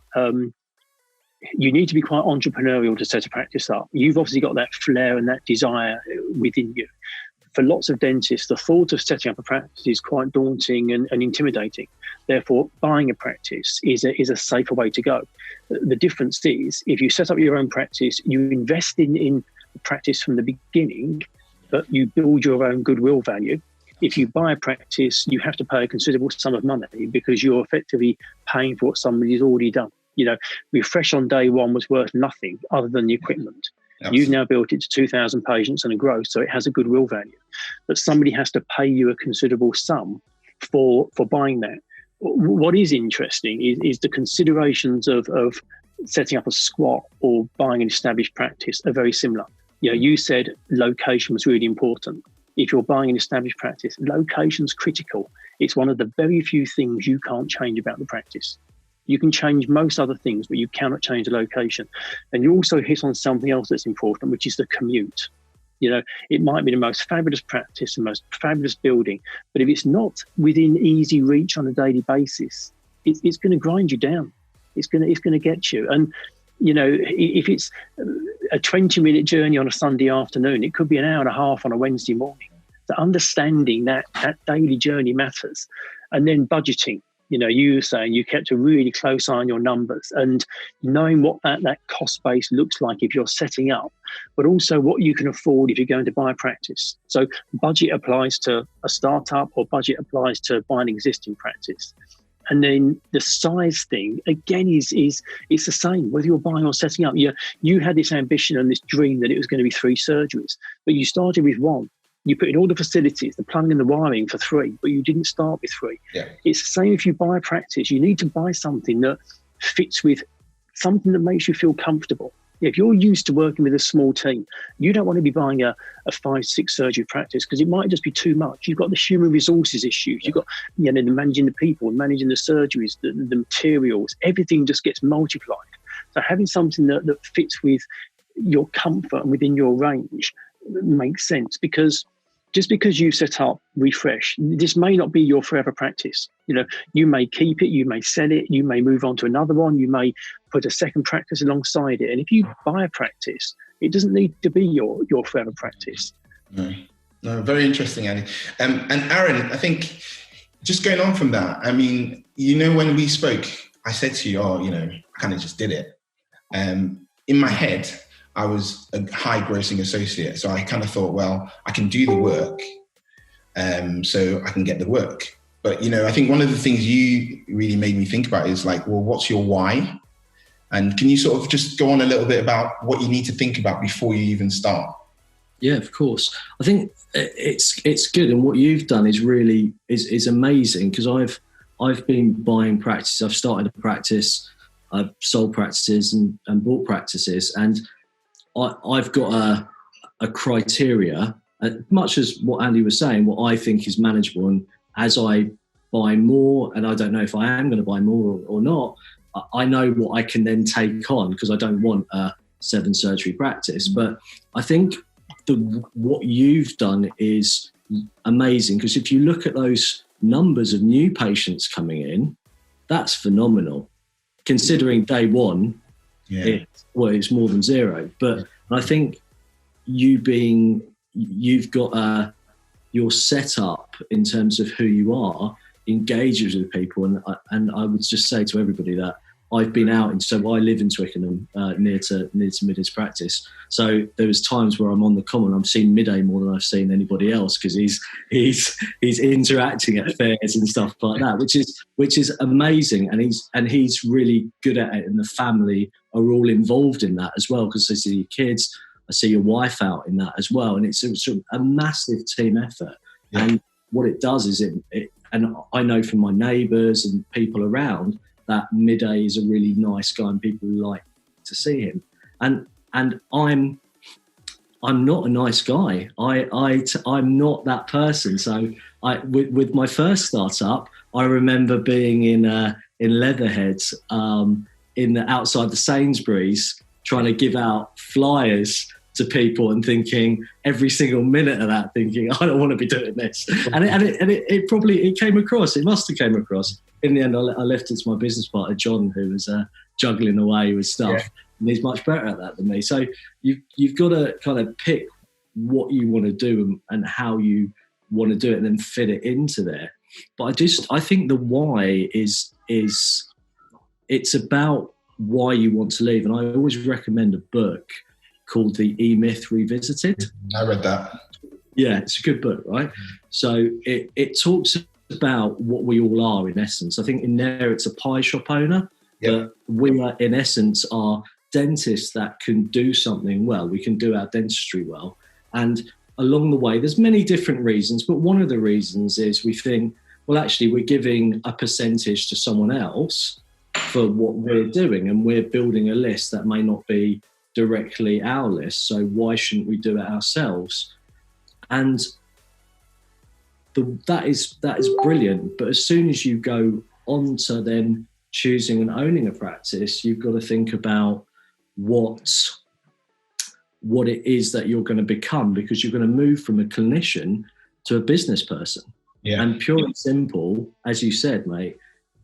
You need to be quite entrepreneurial to set a practice up. You've obviously got that flair and that desire within you. For lots of dentists, the thought of setting up a practice is quite daunting and intimidating. Therefore, buying a practice is a safer way to go. The difference is, if you set up your own practice, you invest in the practice from the beginning, but you build your own goodwill value. If you buy a practice, you have to pay a considerable sum of money because you're effectively paying for what somebody's already done. Refresh on day one was worth nothing other than the equipment. Absolutely. You've now built it to 2,000 patients and a growth, so it has a goodwill value. But somebody has to pay you a considerable sum for buying that. What is interesting is the considerations of setting up a squat or buying an established practice are very similar. You said location was really important. If you're buying an established practice, location's critical. It's one of the very few things you can't change about the practice. You can change most other things, but you cannot change the location. And you also hit on something else that's important, which is the commute. It might be the most fabulous practice, the most fabulous building, but if it's not within easy reach on a daily basis, it's going to grind you down. It's going to get you. And, if it's a 20-minute journey on a Sunday afternoon, it could be an hour and a half on a Wednesday morning. So understanding that daily journey matters. And then budgeting. You were saying you kept a really close eye on your numbers and knowing what that cost base looks like if you're setting up, but also what you can afford if you're going to buy a practice. So budget applies to a startup or budget applies to buy an existing practice. And then the size thing, again, it's the same, whether you're buying or setting up. You had this ambition and this dream that it was going to be 3 surgeries, but you started with 1. You put in all the facilities, the plumbing and the wiring for 3, but you didn't start with 3. Yeah. It's the same if you buy a practice. You need to buy something that fits with something that makes you feel comfortable. If you're used to working with a small team, you don't want to be buying a 5-6 surgery practice because it might just be too much. You've got the human resources issues. You've got the managing the people, managing the surgeries, the materials. Everything just gets multiplied. So having something that fits with your comfort and within your range makes sense, because just because you set up Refresh, this may not be your forever practice. You may keep it, you may sell it, you may move on to another one, you may put a second practice alongside it. And if you buy a practice, it doesn't need to be your forever practice. No, very interesting, Andy. And Aaron, I think just going on from that, when we spoke, I said to you, I kind of just did it. In my head, I was a high grossing associate. So I kind of thought, well, I can do the work, so I can get the work. But, I think one of the things you really made me think about is like, well, what's your why? And can you sort of just go on a little bit about what you need to think about before you even start? Yeah, of course. I think it's good. And what you've done is really is amazing, because I've been buying practices. I've started a practice, I've sold practices and bought practices. And I've got a criteria, much as what Andy was saying, what I think is manageable. And as I buy more, and I don't know if I am going to buy more or not, I know what I can then take on, because I don't want a 7 surgery practice. But I think what you've done is amazing, because if you look at those numbers of new patients coming in, that's phenomenal. Considering day one, it's more than 0. But I think you've got your setup in terms of who you are engages with people, and I would just say to everybody that I've been out, and so I live in Twickenham, near to Miday's practice. So there was times where I'm on the common, I'm seeing Miday more than I've seen anybody else, because he's interacting at fairs and stuff like that, which is amazing, and he's really good at it, and the family are all involved in that as well, because I see your kids, I see your wife out in that as well, and it's a massive team effort. Yeah. And what it does is it and I know from my neighbours and people around that Miday is a really nice guy and people like to see him. And I'm not a nice guy. I'm not that person. So with my first startup, I remember being in Leatherhead, outside the Sainsbury's, trying to give out flyers to people and thinking every single minute of that, thinking I don't want to be doing this. And it probably came across. It must have came across. in the end, I left it to my business partner, John, who was juggling away with stuff. Yeah. And he's much better at that than me. So you've got to kind of pick what you want to do and how you want to do it and then fit it into there. But I think the why is it's about why you want to leave. And I always recommend a book called The E-Myth Revisited. I read that. Yeah, it's a good book, right? So it talks about what we all are in essence. I think in there it's a pie shop owner, but we are in essence are dentists that can do something well. We can do our dentistry well. And along the way, there's many different reasons, but one of the reasons is we think, well, actually, we're giving a percentage to someone else for what we're doing, and we're building a list that may not be directly our list. So why shouldn't we do it ourselves? And that is brilliant. But as soon as you go on to then choosing and owning a practice, you've got to think about what it is that you're going to become, because you're going to move from a clinician to a business person. Yeah. And pure and simple, as you said, mate,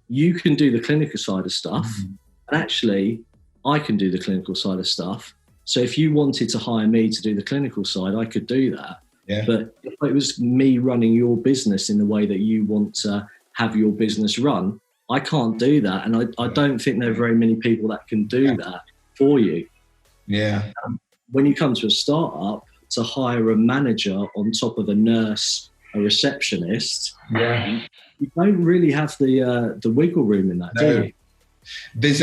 you can do the clinical side of stuff. Mm-hmm. And actually, I can do the clinical side of stuff. So if you wanted to hire me to do the clinical side, I could do that. Yeah. But if it was me running your business in the way that you want to have your business run, I can't do that. And I don't think there are very many people that can do that for you. Yeah. When you come to a startup, to hire a manager on top of a nurse, a receptionist, you don't really have the wiggle room in that, do you? There's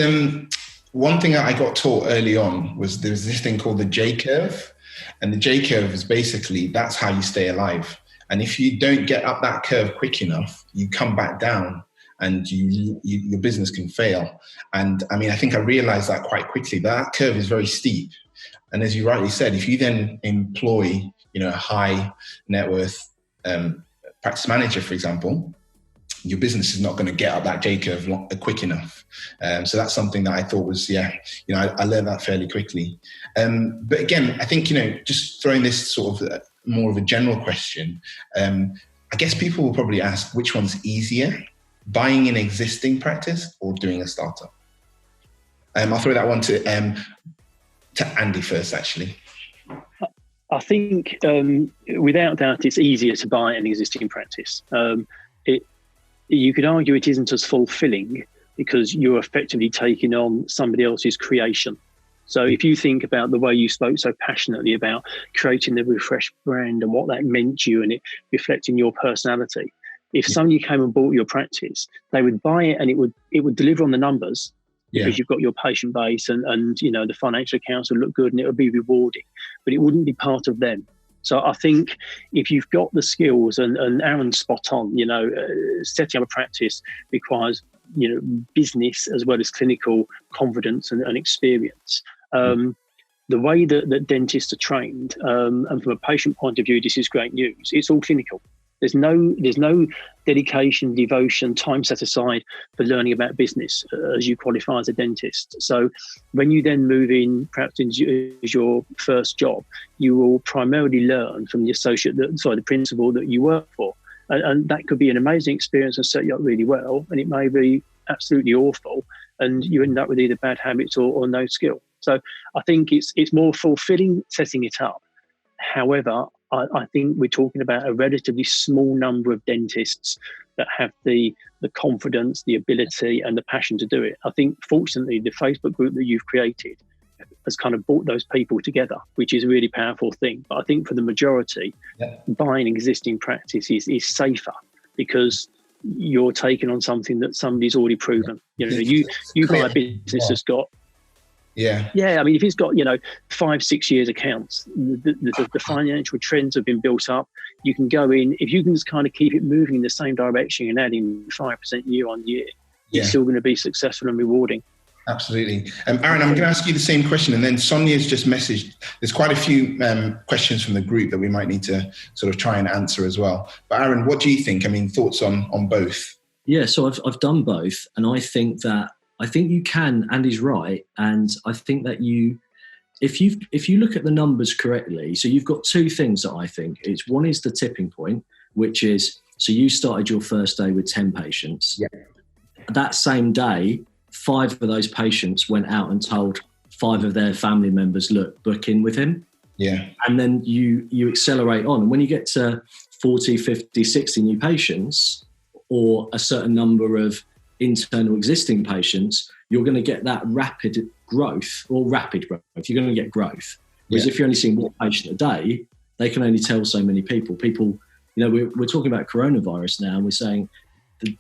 one thing that I got taught early on was there's this thing called the J curve, and the J curve is basically that's how you stay alive. And if you don't get up that curve quick enough, you come back down, and your business can fail. And I mean, I think I realized that quite quickly. That curve is very steep. And as you rightly said, if you then employ, a high net worth practice manager, for example, your business is not going to get up that J curve quick enough. So that's something that I thought was, I learned that fairly quickly. But again, I think, just throwing this sort of more of a general question, I guess people will probably ask which one's easier, buying an existing practice or doing a startup? I'll throw that one to Andy first, actually. I think without doubt it's easier to buy an existing practice. You could argue it isn't as fulfilling because you're effectively taking on somebody else's creation. So if you think about the way you spoke so passionately about creating the Refresh brand and what that meant to you and it reflecting your personality, if somebody came and bought your practice, they would buy it and it would deliver on the numbers because you've got your patient base and the financial accounts would look good and it would be rewarding, but it wouldn't be part of them. So I think if you've got the skills, and Aaron's spot on, setting up a practice requires, business as well as clinical confidence and experience. The way that dentists are trained, and from a patient point of view, this is great news. It's all clinical. There's no dedication, devotion, time set aside for learning about business as you qualify as a dentist. So when you then move in, perhaps into your first job, you will primarily learn from the principal that you work for. And that could be an amazing experience and set you up really well. And it may be absolutely awful and you end up with either bad habits or no skill. So I think it's more fulfilling setting it up. However, I think we're talking about a relatively small number of dentists that have the confidence, the ability and the passion to do it. I think, fortunately, the Facebook group that you've created has kind of brought those people together, which is a really powerful thing. But I think for the majority, buying existing practice is safer because you're taking on something that somebody's already proven. You buy a business that's got I mean, if it's got 5-6 years accounts, the financial trends have been built up. You can go in, if you can just kind of keep it moving in the same direction and adding 5% year on year, it's still going to be successful and rewarding. Absolutely. Aaron, I'm going to ask you the same question, and then Sonia's just messaged. There's quite a few questions from the group that we might need to sort of try and answer as well. But Aaron, what do you think? I mean, thoughts on both? Yeah, so I've done both, and I think you can, Andy's right, and I think that if you look at the numbers correctly, so you've got two things that I think. One is the tipping point, which is, so you started your first day with 10 patients. Yeah. that same day, 5 of those patients went out and told 5 of their family members, look, book in with him. Yeah. And then you accelerate on. And when you get to 40, 50, 60 new patients, or a certain number of internal existing patients, you're going to get that rapid growth. You're going to get growth. Whereas if you're only seeing one patient a day, they can only tell so many people. People, we're talking about coronavirus now, and we're saying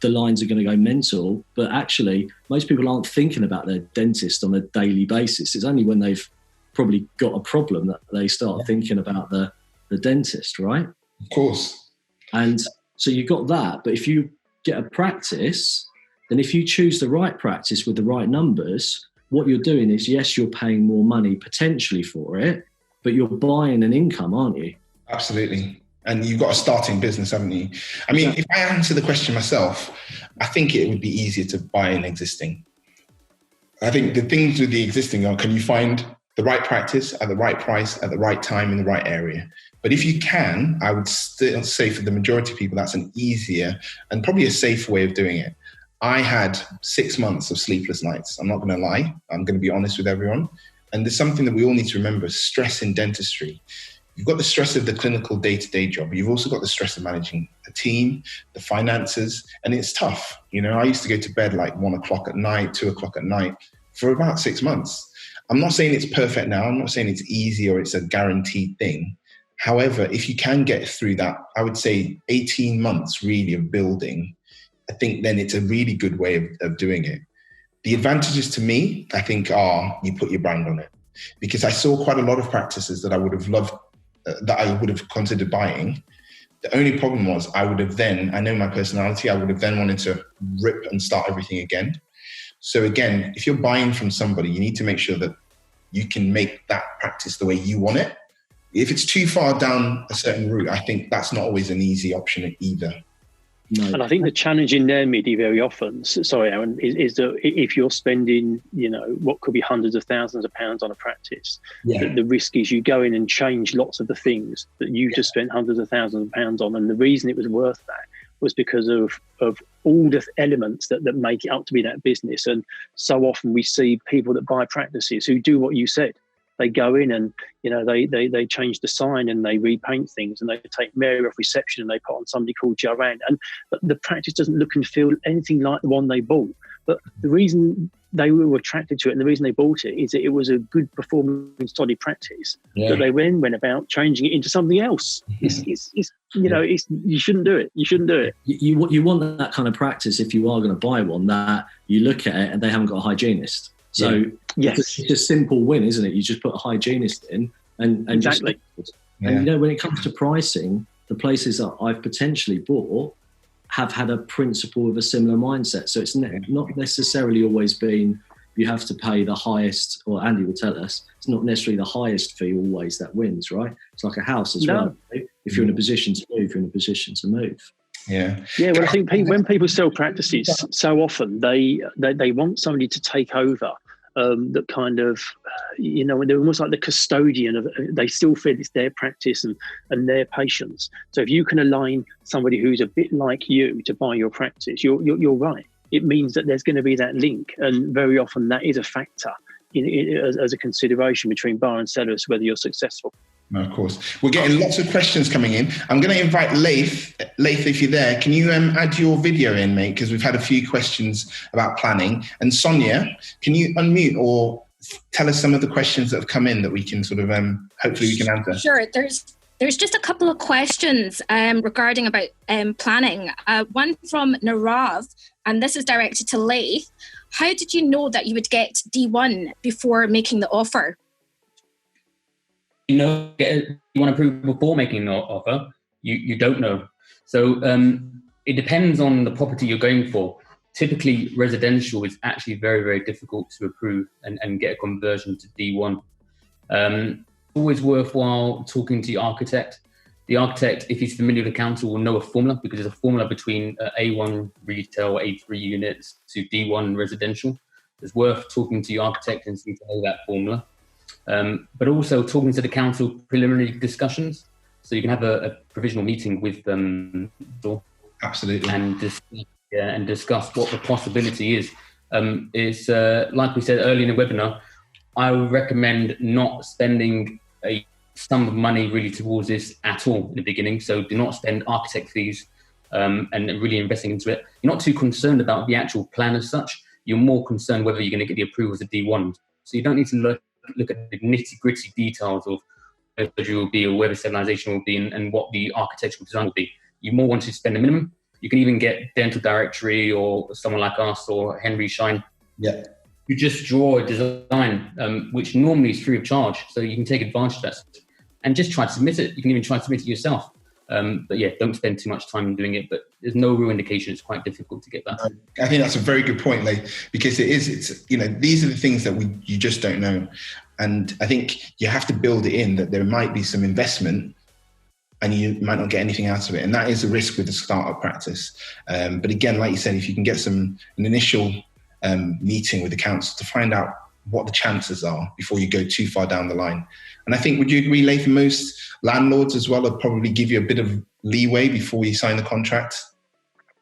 the lines are going to go mental, but actually most people aren't thinking about their dentist on a daily basis. It's only when they've probably got a problem that they start thinking about the dentist, right? Of course. And so you've got that, but if you get a practice, then if you choose the right practice with the right numbers, what you're doing is, yes, you're paying more money potentially for it, but you're buying an income, aren't you? Absolutely. And you've got a starting business, haven't you? I mean, if I answer the question myself, I think it would be easier to buy an existing. I think the things with the existing are, can you find the right practice at the right price, at the right time, in the right area? But if you can, I would still say for the majority of people, that's an easier and probably a safer way of doing it. I had 6 months of sleepless nights. I'm not going to lie. I'm going to be honest with everyone. And there's something that we all need to remember: stress in dentistry. You've got the stress of the clinical day-to-day job. You've also got the stress of managing a team, the finances, and it's tough. I used to go to bed like 1 o'clock at night, 2 o'clock at night for about 6 months. I'm not saying it's perfect now. I'm not saying it's easy or it's a guaranteed thing. However, if you can get through that, I would say 18 months really of building, I think then it's a really good way of doing it. The advantages to me, I think, are you put your brand on it. Because I saw quite a lot of practices that I would have loved, that I would have considered buying. The only problem was I know my personality, I would have then wanted to rip and start everything again. So again, if you're buying from somebody, you need to make sure that you can make that practice the way you want it. If it's too far down a certain route, I think that's not always an easy option either. No. And I think the challenge in their MIDI very often, sorry, Aaron, is that if you're spending, what could be hundreds of thousands of pounds on a practice, the risk is you go in and change lots of the things that you just spent hundreds of thousands of pounds on. And the reason it was worth that was because of all the elements that make it up to be that business. And so often we see people that buy practices who do what you said. They go in and, they change the sign and they repaint things, and they take Mary off reception and they put on somebody called Joanne. But the practice doesn't look and feel anything like the one they bought. But the reason they were attracted to it and the reason they bought it is that it was a good performing, solid practice that they went about changing it into something else. You shouldn't do it. You shouldn't do it. You want that kind of practice if you are going to buy one, that you look at it and they haven't got a hygienist. So it's a simple win, isn't it? You just put a hygienist in and exactly. And when it comes to pricing, the places that I've potentially bought have had a principle of a similar mindset. So it's not necessarily always been you have to pay the highest, or Andy will tell us, it's not necessarily the highest fee always that wins, right? It's like a house as well. If you're in a position to move, you're in a position to move. Yeah. Well, I think when people sell practices, so often they want somebody to take over. That kind of, they're almost like the custodian of. They still feel it's their practice and their patients. So if you can align somebody who's a bit like you to buy your practice, you're right. It means that there's going to be that link, and very often that is a factor as a consideration between buyer and seller as to whether you're successful. No, of course. We're getting lots of questions coming in. I'm going to invite Laith. Laith, if you're there, can you add your video in, mate? Because we've had a few questions about planning. And Sonia, can you unmute or tell us some of the questions that have come in that we can sort of, hopefully we can answer? Sure. There's just a couple of questions regarding about planning. One from Narav, and this is directed to Laith. How did you know that you would get D1 before making the offer? You want approval before making an offer, you don't know. So it depends on the property you're going for. Typically, residential is actually very, very difficult to approve and get a conversion to D1. Always worthwhile talking to your architect. The architect, if he's familiar with the council, will know a formula, because there's a formula between A1 retail, A3 units to D1 residential. It's worth talking to your architect and see if they know that formula. But also talking to the council preliminary discussions, so you can have a provisional meeting with them. Absolutely. And and discuss what the possibility is. It's like we said earlier in the webinar, I would recommend not spending a sum of money really towards this at all in the beginning. So do not spend architect fees and really investing into it. You're not too concerned about the actual plan as such. You're more concerned whether you're going to get the approvals of D1. So you don't need to look at the nitty-gritty details of where surgery will be or where the stabilization will be and what the architectural design will be. You more want to spend a minimum. You can even get Dental Directory or someone like us or Henry Schein. Yeah. You just draw a design, which normally is free of charge. So you can take advantage of that and just try to submit it. You can even try to submit it yourself. But yeah, don't spend too much time doing it. But there's no real indication. It's quite difficult to get that. I think that's a very good point, Leif, because it's these are the things that you just don't know. And I think you have to build it in that there might be some investment and you might not get anything out of it. And that is a risk with the startup practice. But again, like you said, if you can get an initial meeting with the council to find out what the chances are before you go too far down the line. And I think, would you agree, Leif, most landlords as well will probably give you a bit of leeway before you sign the contract?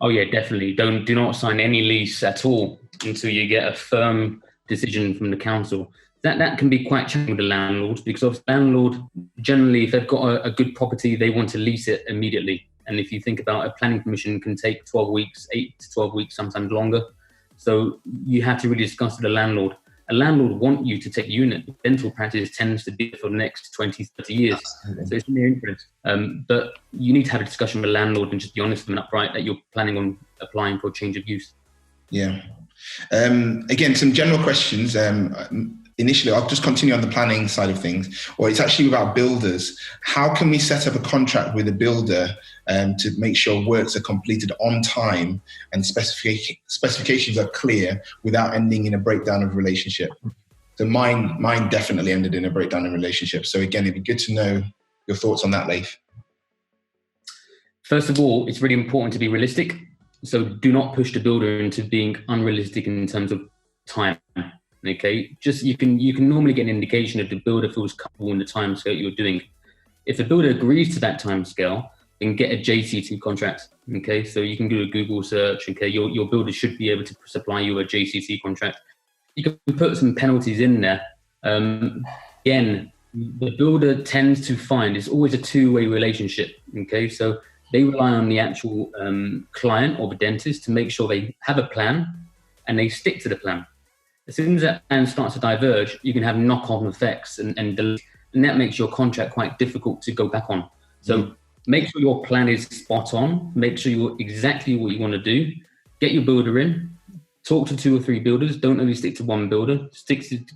Oh yeah, definitely. Do not sign any lease at all until you get a firm decision from the council. That can be quite challenging with the landlord, because of landlord, generally, if they've got a good property, they want to lease it immediately. And if you think about a planning permission can take 12 weeks, 8 to 12 weeks, sometimes longer. So you have to really discuss with the landlord. A landlord want you to take the unit. Dental practice tends to be for the next 20, 30 years. Absolutely. So it's in their interest. But you need to have a discussion with the landlord and just be honest with them upright that you're planning on applying for a change of use. Yeah. Again, some general questions. Initially, I'll just continue on the planning side of things, or it's actually about builders. How can we set up a contract with a builder to make sure works are completed on time and specifications are clear without ending in a breakdown of relationship? So mine definitely ended in a breakdown in relationship. So again, it'd be good to know your thoughts on that, Leif. First of all, it's really important to be realistic. So do not push the builder into being unrealistic in terms of time. Okay, just you can normally get an indication if the builder feels comfortable in the time scale you're doing. If the builder agrees to that time scale, then get a JCT contract. Okay, so you can do a Google search. Okay, your builder should be able to supply you a JCT contract. You can put some penalties in there. Again, the builder tends to find it's always a two-way relationship. Okay, so they rely on the actual client or the dentist to make sure they have a plan and they stick to the plan. As soon as that plan starts to diverge, you can have knock-on effects and that makes your contract quite difficult to go back on. So make sure your plan is spot on, make sure you're exactly what you want to do, get your builder in, talk to 2 or 3 builders, don't only stick to one builder,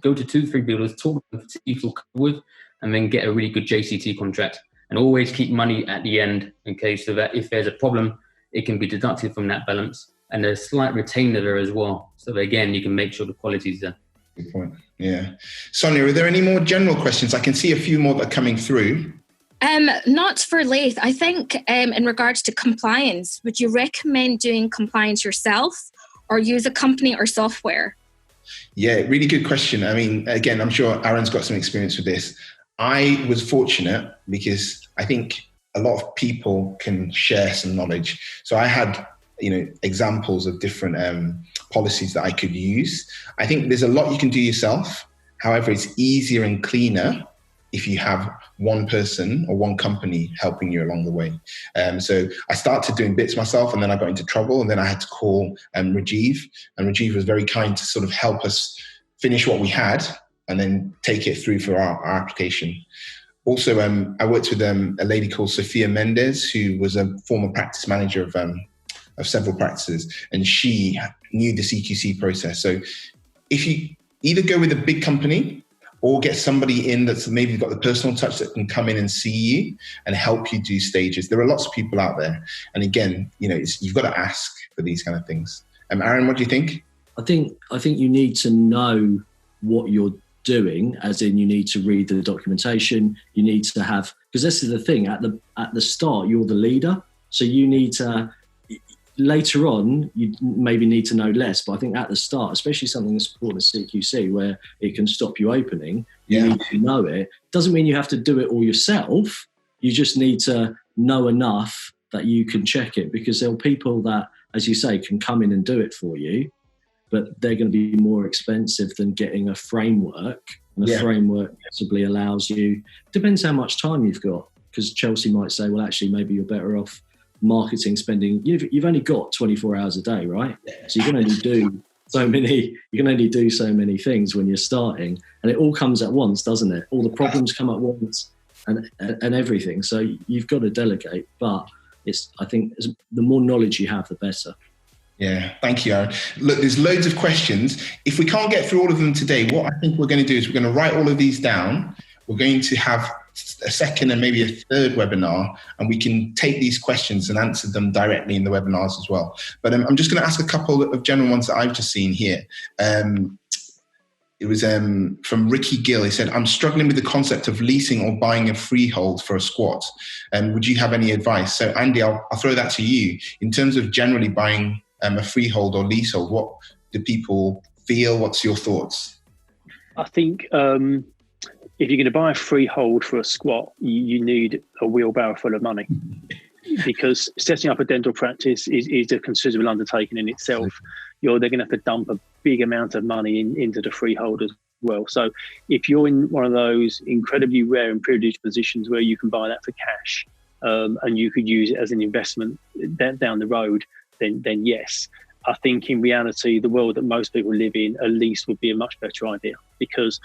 go to 2 or 3 builders, talk to them, see if you're comfortable with, and then get a really good JCT contract. And always keep money at the end, okay, so that if there's a problem, it can be deducted from that balance. And a slight retainer there as well. So that, again, you can make sure the quality is there. Good point. Yeah. Sonia, are there any more general questions? I can see a few more that are coming through. Not for Leith. I think in regards to compliance, would you recommend doing compliance yourself or use a company or software? Yeah, really good question. I mean, again, I'm sure Aaron's got some experience with this. I was fortunate because I think a lot of people can share some knowledge. So I had examples of different policies that I could use. I think there's a lot you can do yourself. However, it's easier and cleaner if you have one person or one company helping you along the way. So I started doing bits myself, and then I got into trouble, and then I had to call Rajiv, and Rajiv was very kind to sort of help us finish what we had and then take it through for our application. Also, I worked with a lady called Sophia Mendez, who was a former practice manager of several practices, and she knew the CQC process. So if you either go with a big company or get somebody in that's maybe got the personal touch that can come in and see you and help you do stages. There are lots of people out there. And again, you've got to ask for these kind of things. Aaron, what do you think? I think you need to know what you're doing, as in you need to read the documentation. You need to have, because this is the thing, at the start, you're the leader. So you need to, later on, you maybe need to know less, but I think at the start, especially something as important as CQC, where it can stop you opening, you need to know it. Doesn't mean you have to do it all yourself. You just need to know enough that you can check it, because there are people that as you say, can come in and do it for you, but they're going to be more expensive than getting a framework. And a framework possibly allows you, depends how much time you've got, because Chelsea might say, well, actually, maybe you're better off marketing, spending, you've only got 24 hours a day, right? So you can only do so many things when you're starting, and it all comes at once, doesn't it? All the problems come at once and everything. So you've got to delegate, but I think the more knowledge you have, the better. Yeah, thank you, Aaron. Look, there's loads of questions. If we can't get through all of them today, what I think we're going to do is we're going to write all of these down. We're going to have a second and maybe a third webinar, and we can take these questions and answer them directly in the webinars as well. But I'm just going to ask a couple of general ones that I've just seen here. It was from Ricky Gill. He said, I'm struggling with the concept of leasing or buying a freehold for a squat. Would you have any advice? So Andy, I'll throw that to you. In terms of generally buying a freehold or leasehold, what do people feel? What's your thoughts? I think if you're going to buy a freehold for a squat, you need a wheelbarrow full of money, because setting up a dental practice is a considerable undertaking in itself. They're going to have to dump a big amount of money into the freehold as well. So if you're in one of those incredibly rare and privileged positions where you can buy that for cash, and you could use it as an investment down the road, then yes. I think in reality, the world that most people live in, a lease would be a much better idea, because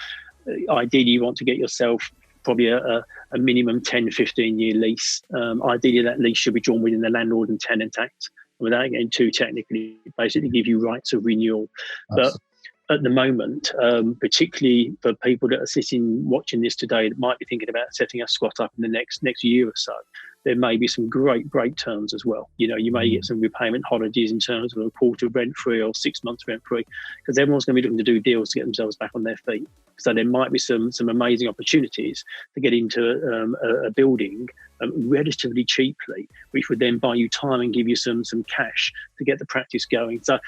ideally you want to get yourself probably a minimum 10, 15-year lease. Ideally, that lease should be drawn within the landlord and tenant act. Without getting too technically, basically give you rights of renewal. Absolutely. But at the moment, particularly for people that are sitting watching this today that might be thinking about setting a squat up in the next year or so, there may be some great terms as well. You may get some repayment holidays in terms of a quarter rent-free or 6 months rent-free, because everyone's going to be looking to do deals to get themselves back on their feet. So there might be some amazing opportunities to get into a building relatively cheaply, which would then buy you time and give you some cash to get the practice going. So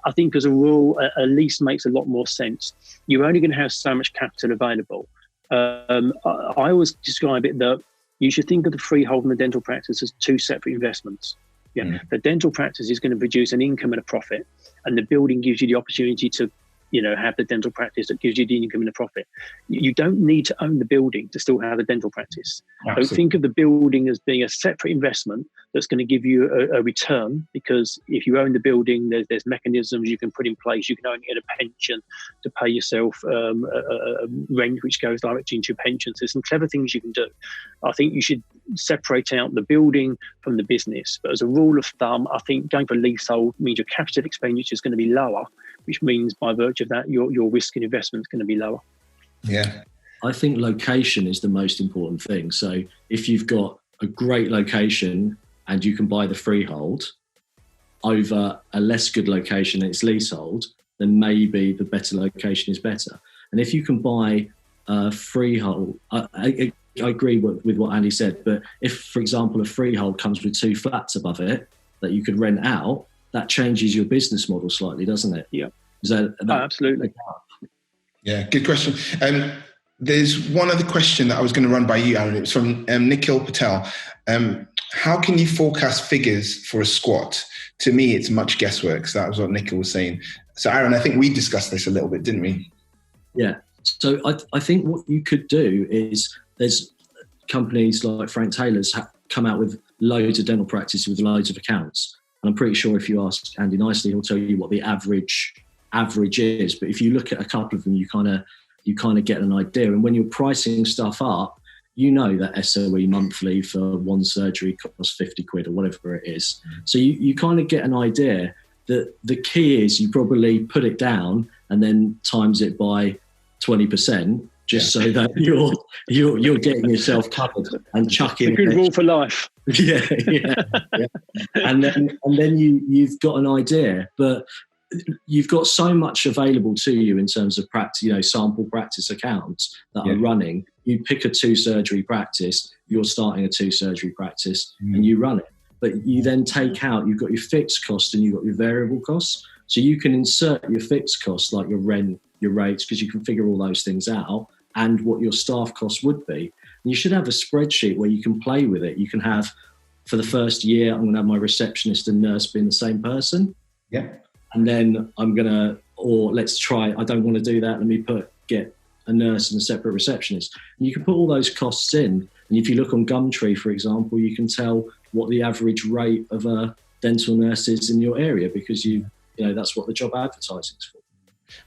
I think as a rule, a lease makes a lot more sense. You're only going to have so much capital available. I always describe it that you should think of the freehold and the dental practice as two separate investments. The dental practice is going to produce an income and a profit, and the building gives you the opportunity to have the dental practice that gives you the income and the profit. You don't need to own the building to still have a dental practice. Absolutely. So think of the building as being a separate investment that's going to give you a return, because if you own the building, there's mechanisms you can put in place. You can only get a pension to pay yourself a rent, which goes directly into your pension. So there's some clever things you can do. I think you should separate out the building from the business. But as a rule of thumb, I think going for leasehold means your capital expenditure is going to be lower, which means by virtue of that, your risk and investment is going to be lower. Yeah. I think location is the most important thing. So if you've got a great location and you can buy the freehold over a less good location and it's leasehold, then maybe the better location is better. And if you can buy a freehold, I agree with what Andy said, but if, for example, a freehold comes with 2 flats above it that you could rent out, that changes your business model slightly, doesn't it? Yeah. Absolutely. Yeah, good question. There's one other question that I was going to run by you, Aaron. It's from Nikhil Patel. How can you forecast figures for a squat? To me, it's much guesswork. So that was what Nikhil was saying. So Aaron, I think we discussed this a little bit, didn't we? Yeah. So I think what you could do is, there's companies like Frank Taylor's come out with loads of dental practices with loads of accounts. And I'm pretty sure if you ask Andy nicely, he'll tell you what the average is. But if you look at a couple of them, you kind of get an idea. And when you're pricing stuff up, you know that SOE monthly for one surgery costs 50 quid or whatever it is. So you kind of get an idea that the key is you probably put it down and then times it by 20%, just so that you're getting yourself covered and chucking. It's a good rule for life. Yeah. And then you've got an idea, but you've got so much available to you in terms of practice, sample practice accounts that are running. You pick a 2 surgery practice, you're starting a 2 surgery practice, and you run it. But you then take out, you've got your fixed cost and you've got your variable costs. So you can insert your fixed costs like your rent, your rates, because you can figure all those things out, and what your staff costs would be. And you should have a spreadsheet where you can play with it. You can have for the first year, I'm going to have my receptionist and nurse being the same person. Yeah. And then I'm going to, or let's try, I don't want to do that. Let me get a nurse and a separate receptionist. And you can put all those costs in. And if you look on Gumtree, for example, you can tell what the average rate of a dental nurse is in your area, because you know, that's what the job advertising is for.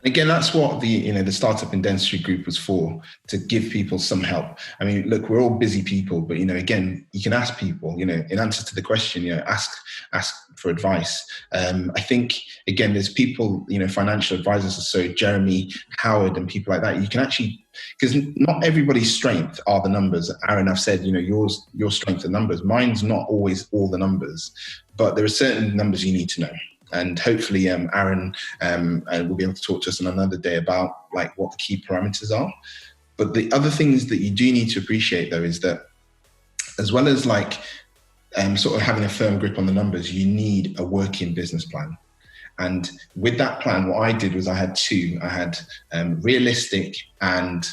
Again, that's what the Startup in Dentistry group was for, to give people some help. I mean, look, we're all busy people, but, again, you can ask people, in answer to the question, ask for advice. I think, again, there's people, financial advisors, so Jeremy, Howard, and people like that. You can actually, because not everybody's strength are the numbers. Aaron, I've said, your strength are numbers. Mine's not always all the numbers, but there are certain numbers you need to know. And hopefully, Aaron will be able to talk to us on another day about what the key parameters are. But the other things that you do need to appreciate, though, is that as well as sort of having a firm grip on the numbers, you need a working business plan. And with that plan, what I did was I had two. I had realistic and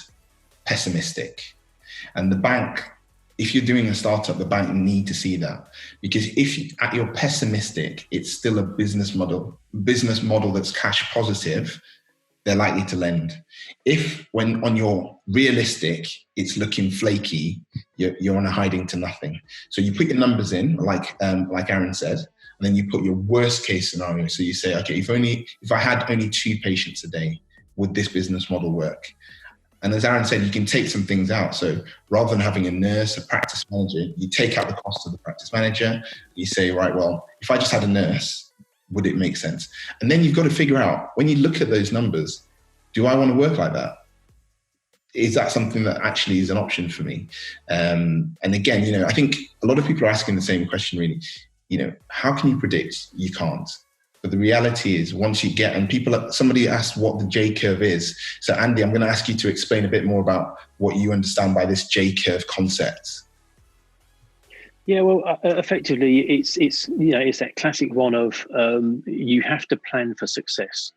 pessimistic. And the bank, if you're doing a startup, the bank need to see that, because if at your pessimistic, it's still a business model that's cash positive, they're likely to lend. If when on your realistic, it's looking flaky, you're on a hiding to nothing. So you put your numbers in, like Aaron said, and then you put your worst case scenario. So you say, okay, if I had only 2 patients a day, would this business model work? And as Aaron said, you can take some things out. So rather than having a nurse, a practice manager, you take out the cost of the practice manager. You say, right, well, if I just had a nurse, would it make sense? And then you've got to figure out, when you look at those numbers, do I want to work like that? Is that something that actually is an option for me? And again, I think a lot of people are asking the same question, really. How can you predict? You can't. But the reality is, once you get, and somebody asked what the J-curve is. So Andy, I'm going to ask you to explain a bit more about what you understand by this J-curve concept. Yeah, well, effectively, it's that classic one of you have to plan for success.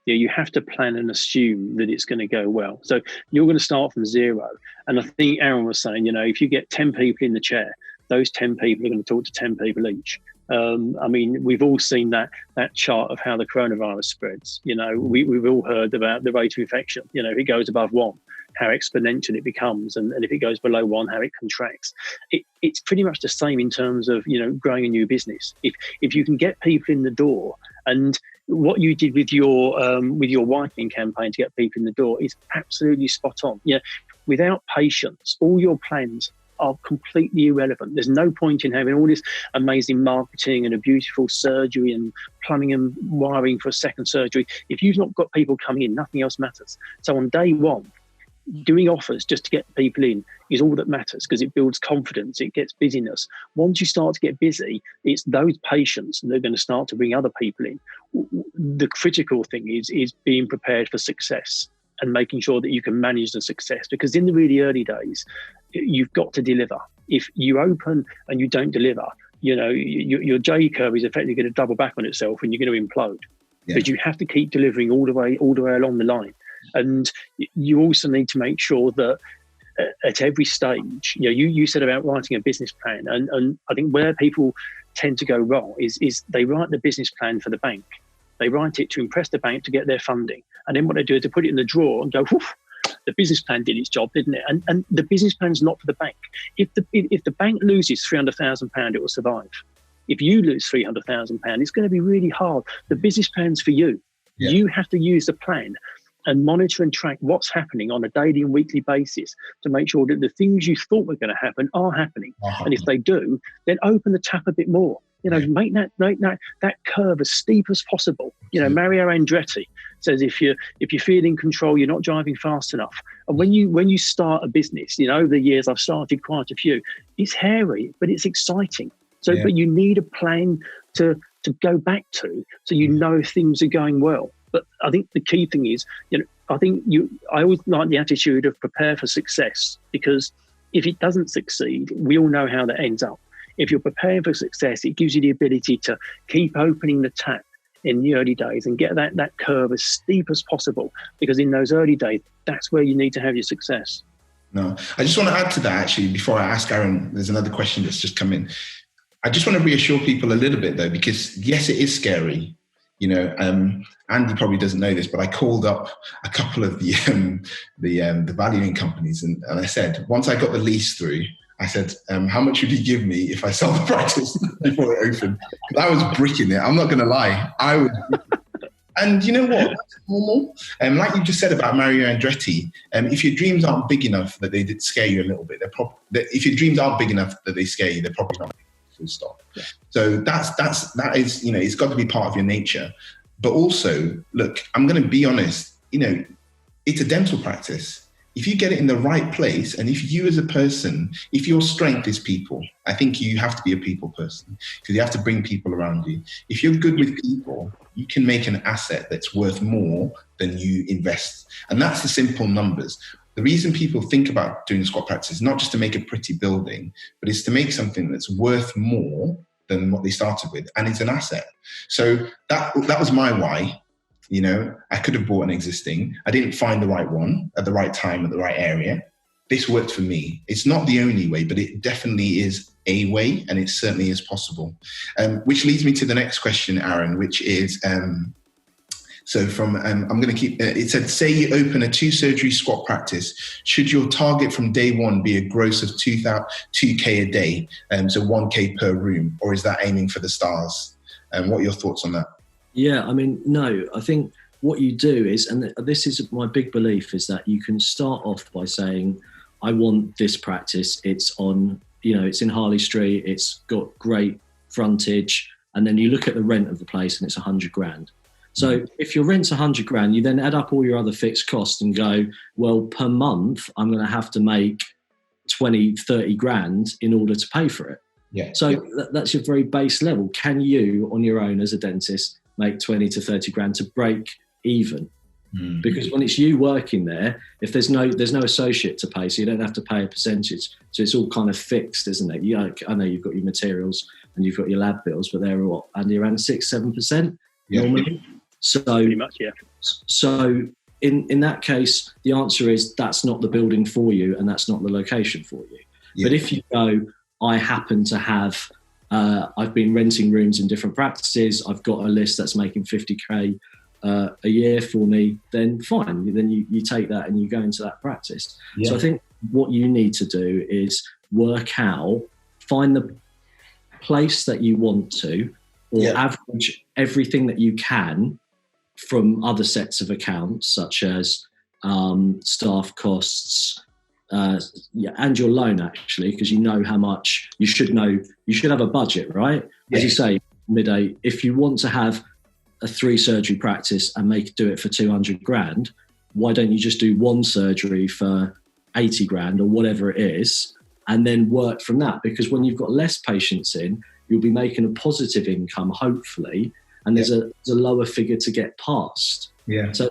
You have to plan and assume that it's going to go well. So you're going to start from zero. And I think Aaron was saying, if you get 10 people in the chair, those 10 people are going to talk to 10 people each. We've all seen that chart of how the coronavirus spreads. We've all heard about the rate of infection. If it goes above 1, how exponential it becomes, and if it goes below 1, how it contracts. It's pretty much the same in terms of growing a new business. If you can get people in the door, and what you did with your whitening campaign to get people in the door is absolutely spot on. Without patience, all your plans are completely irrelevant. There's no point in having all this amazing marketing and a beautiful surgery and plumbing and wiring for a second surgery. If you've not got people coming in, nothing else matters. So on day one, doing offers just to get people in is all that matters, because it builds confidence, it gets busyness. Once you start to get busy, it's those patients that are going to start to bring other people in. The critical thing is being prepared for success and making sure that you can manage the success, because in the really early days, you've got to deliver. If you open and you don't deliver, your J curve is effectively going to double back on itself and you're going to implode. Because you have to keep delivering all the way along the line. And you also need to make sure that at every stage, you said about writing a business plan, and I think where people tend to go wrong is they write the business plan for the bank. They write it to impress the bank to get their funding. And then what they do is they put it in the drawer and go, whoof, the business plan did its job, didn't it? And the business plan's not for the bank. If the bank loses £300,000, it will survive. If you lose £300,000, it's going to be really hard. The business plan's for you. Yeah. You have to use the plan and monitor and track what's happening on a daily and weekly basis to make sure that the things you thought were going to happen are happening. And if they do, then open the tap a bit more. Make that curve as steep as possible. Mario Andretti says if you feel in control, you're not driving fast enough. And when you start a business, over the years I've started quite a few. It's hairy, but it's exciting. So, but you need a plan to go back to, so things are going well. But I think the key thing is, I always like the attitude of prepare for success, because if it doesn't succeed, we all know how that ends up. If you're preparing for success, it gives you the ability to keep opening the tap in the early days and get that curve as steep as possible, because in those early days, that's where you need to have your success. No, I just want to add to that, actually, before I ask Aaron, there's another question that's just come in. I just want to reassure people a little bit though, because yes, it is scary. You know, Andy probably doesn't know this, but I called up a couple of the valuing companies, and I said, once I got the lease through, I said, how much would you give me if I sell the practice before it opened? I was bricking it. I'm not going to lie. I was. And you know what? That's normal. Like you just said about Mario Andretti, if your dreams aren't big enough that they did scare you a little bit, if your dreams aren't big enough that they scare you, they're probably not. Full stop. Yeah. So that is, you know, it's got to be part of your nature. But also, look, I'm going to be honest, you know, it's a dental practice. If you get it in the right place, and if you as a person, if your strength is people, I think you have to be a people person, because you have to bring people around you. If you're good with people, you can make an asset that's worth more than you invest. And that's the simple numbers. The reason people think about doing squat practice is not just to make a pretty building, but it's to make something that's worth more than what they started with, and it's an asset. So that was my why. You know, I could have bought an existing. I didn't find the right one at the right time, at the right area. This worked for me. It's not the only way, but it definitely is a way, and it certainly is possible. Which leads me to the next question, Aaron, which is, so from, I'm going to keep, it said, say you open a 2-surgery squat practice. Should your target from day one be a gross of 2K a day, so 1K per room, or is that aiming for the stars? What are your thoughts on that? Yeah, I mean, no, I think what you do is, and this is my big belief, is that you can start off by saying, I want this practice. It's on, you know, it's in Harley Street. It's got great frontage. And then you look at the rent of the place and it's 100 grand. So if your rent's 100 grand, you then add up all your other fixed costs and go, well, per month, I'm going to have to make 20, 30 grand in order to pay for it. Yeah. So that's your very base level. Can you, on your own as a dentist, make 20 to 30 grand to break even? Mm-hmm. Because when it's you working there, if there's no associate to pay, so you don't have to pay a percentage. So it's all kind of fixed, isn't it? I know you've got your materials and you've got your lab bills, but they're what, only around 6-7% normally. So pretty much, yeah. So in that case, the answer is that's not the building for you, and that's not the location for you. Yeah. But if you go, I happen to have, I've been renting rooms in different practices, I've got a list that's making 50k a year for me, then fine. Then you take that and you go into that practice. Yeah. So I think what you need to do is work out, find the place that you want to, or average everything that you can from other sets of accounts, such as staff costs, and your loan, actually, because you know how much you should know. You should have a budget, right? As you say, Midday, if you want to have a 3-surgery practice and do it for 200 grand, why don't you just do 1 surgery for 80 grand or whatever it is, and then work from that? Because when you've got less patients in, you'll be making a positive income, hopefully, and there's a lower figure to get past. Yeah. So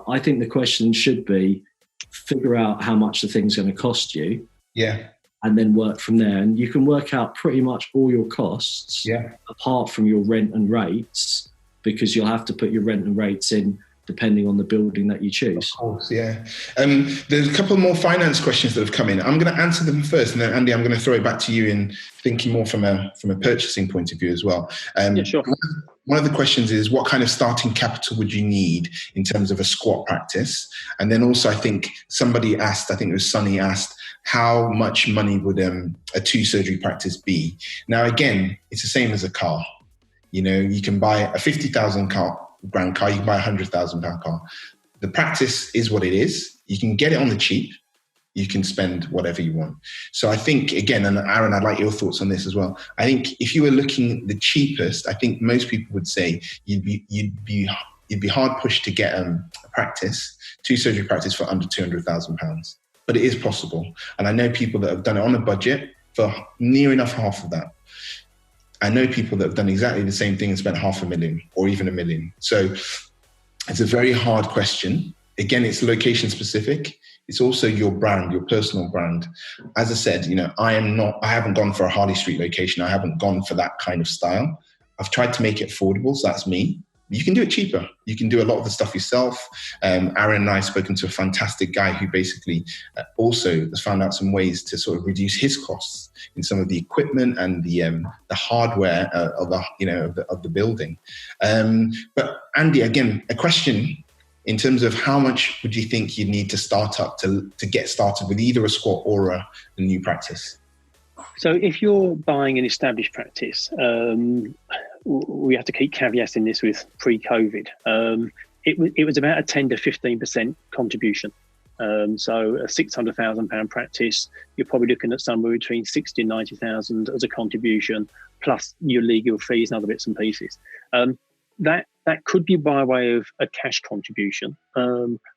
I think the question should be, figure out how much the thing's going to cost you. Yeah. And then work from there. And you can work out pretty much all your costs, apart from your rent and rates, because you'll have to put your rent and rates in depending on the building that you choose. Of course, yeah. There's a couple more finance questions that have come in. I'm going to answer them first, and then Andy, I'm going to throw it back to you in thinking more from a purchasing point of view as well. Sure. One of the questions is, what kind of starting capital would you need in terms of a squat practice? And then also, I think somebody asked, I think it was Sunny asked, how much money would a 2-surgery practice be? Now, again, it's the same as a car. You know, you can buy a 50,000 grand car, you can buy a £100,000 car. The practice is what it is. You can get it on the cheap. You can spend whatever you want. So I think, again, and Aaron, I'd like your thoughts on this as well. I think if you were looking the cheapest, I think most people would say you'd be hard pushed to get a practice, 2-surgery practice for under £200,000. But it is possible. And I know people that have done it on a budget for near enough half of that. I know people that have done exactly the same thing and spent $500,000 or even $1 million. So it's a very hard question. Again, it's location specific. It's also your brand, your personal brand. As I said, you know, I haven't gone for a Harley Street location. I haven't gone for that kind of style. I've tried to make it affordable. So that's me. You can do it cheaper. You can do a lot of the stuff yourself. Aaron and I have spoken to a fantastic guy who basically also has found out some ways to sort of reduce his costs in some of the equipment and the hardware of the building. But Andy, again, a question in terms of how much would you think you need to start up to get started with either a squat or a new practice? So if you're buying an established practice, we have to keep caveats in this with pre-COVID. It was about a 10 to 15% contribution. So a £600,000 practice, you're probably looking at somewhere between 60 and 90,000 as a contribution, plus your legal fees and other bits and pieces. That could be by way of a cash contribution,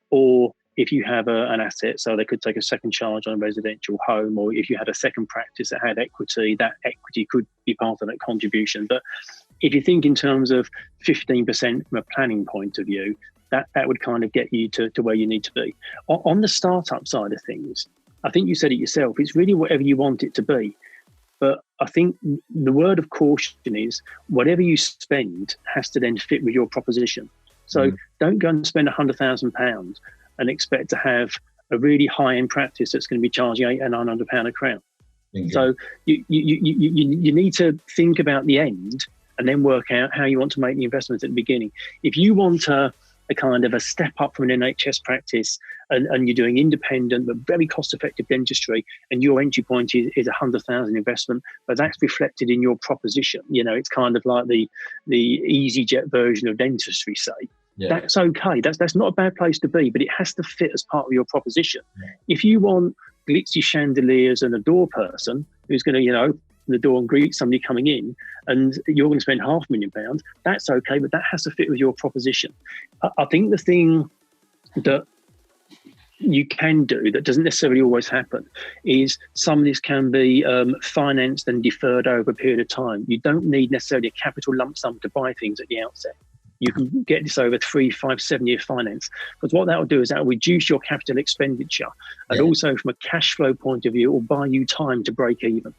or if you have an asset, so they could take a second charge on a residential home, or if you had a second practice that had equity, that equity could be part of that contribution. But if you think in terms of 15% from a planning point of view, that would kind of get you to where you need to be. On the startup side of things, I think you said it yourself, it's really whatever you want it to be. But I think the word of caution is whatever you spend has to then fit with your proposition. So don't go and spend £100,000 and expect to have a really high-end practice that's going to be charging £800 and £900 a crown. So you need to think about the end and then work out how you want to make the investments at the beginning. If you want a kind of a step up from an NHS practice and you're doing independent but very cost-effective dentistry, and your entry point is 100,000 investment, but that's reflected in your proposition. It's kind of like the EasyJet version of dentistry, say. Yeah. That's okay. That's not a bad place to be, but it has to fit as part of your proposition. Yeah. If you want glitzy chandeliers and a door person who's going to, open the door and greet somebody coming in, and you're going to spend £500,000, that's okay, but that has to fit with your proposition. I think the thing that you can do that doesn't necessarily always happen is some of this can be financed and deferred over a period of time. You don't need necessarily a capital lump sum to buy things at the outset. You can get this over 3, 5, 7 year finance, because what that will do is that will reduce your capital expenditure, and also from a cash flow point of view, it will buy you time to break even.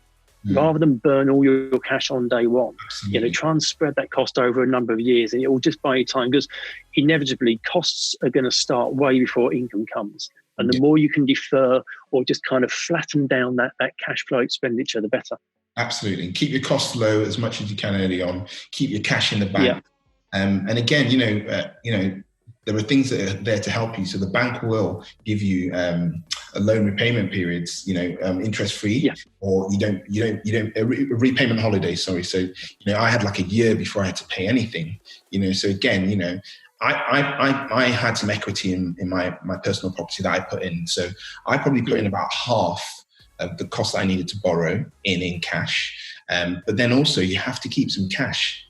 Rather than burn all your cash on day one. Absolutely. Try and spread that cost over a number of years, and it will just buy you time, because inevitably costs are going to start way before income comes. And the more you can defer or just kind of flatten down that cash flow expenditure, the better. Absolutely. Keep your costs low as much as you can early on. Keep your cash in the bank. Yeah. And again, there are things that are there to help you. So the bank will give you a loan repayment periods, interest free, or you don't repayment holidays. Sorry. So I had like a year before I had to pay anything. So again, I had some equity in my personal property that I put in. So I probably put in about half of the cost that I needed to borrow in cash. But then also you have to keep some cash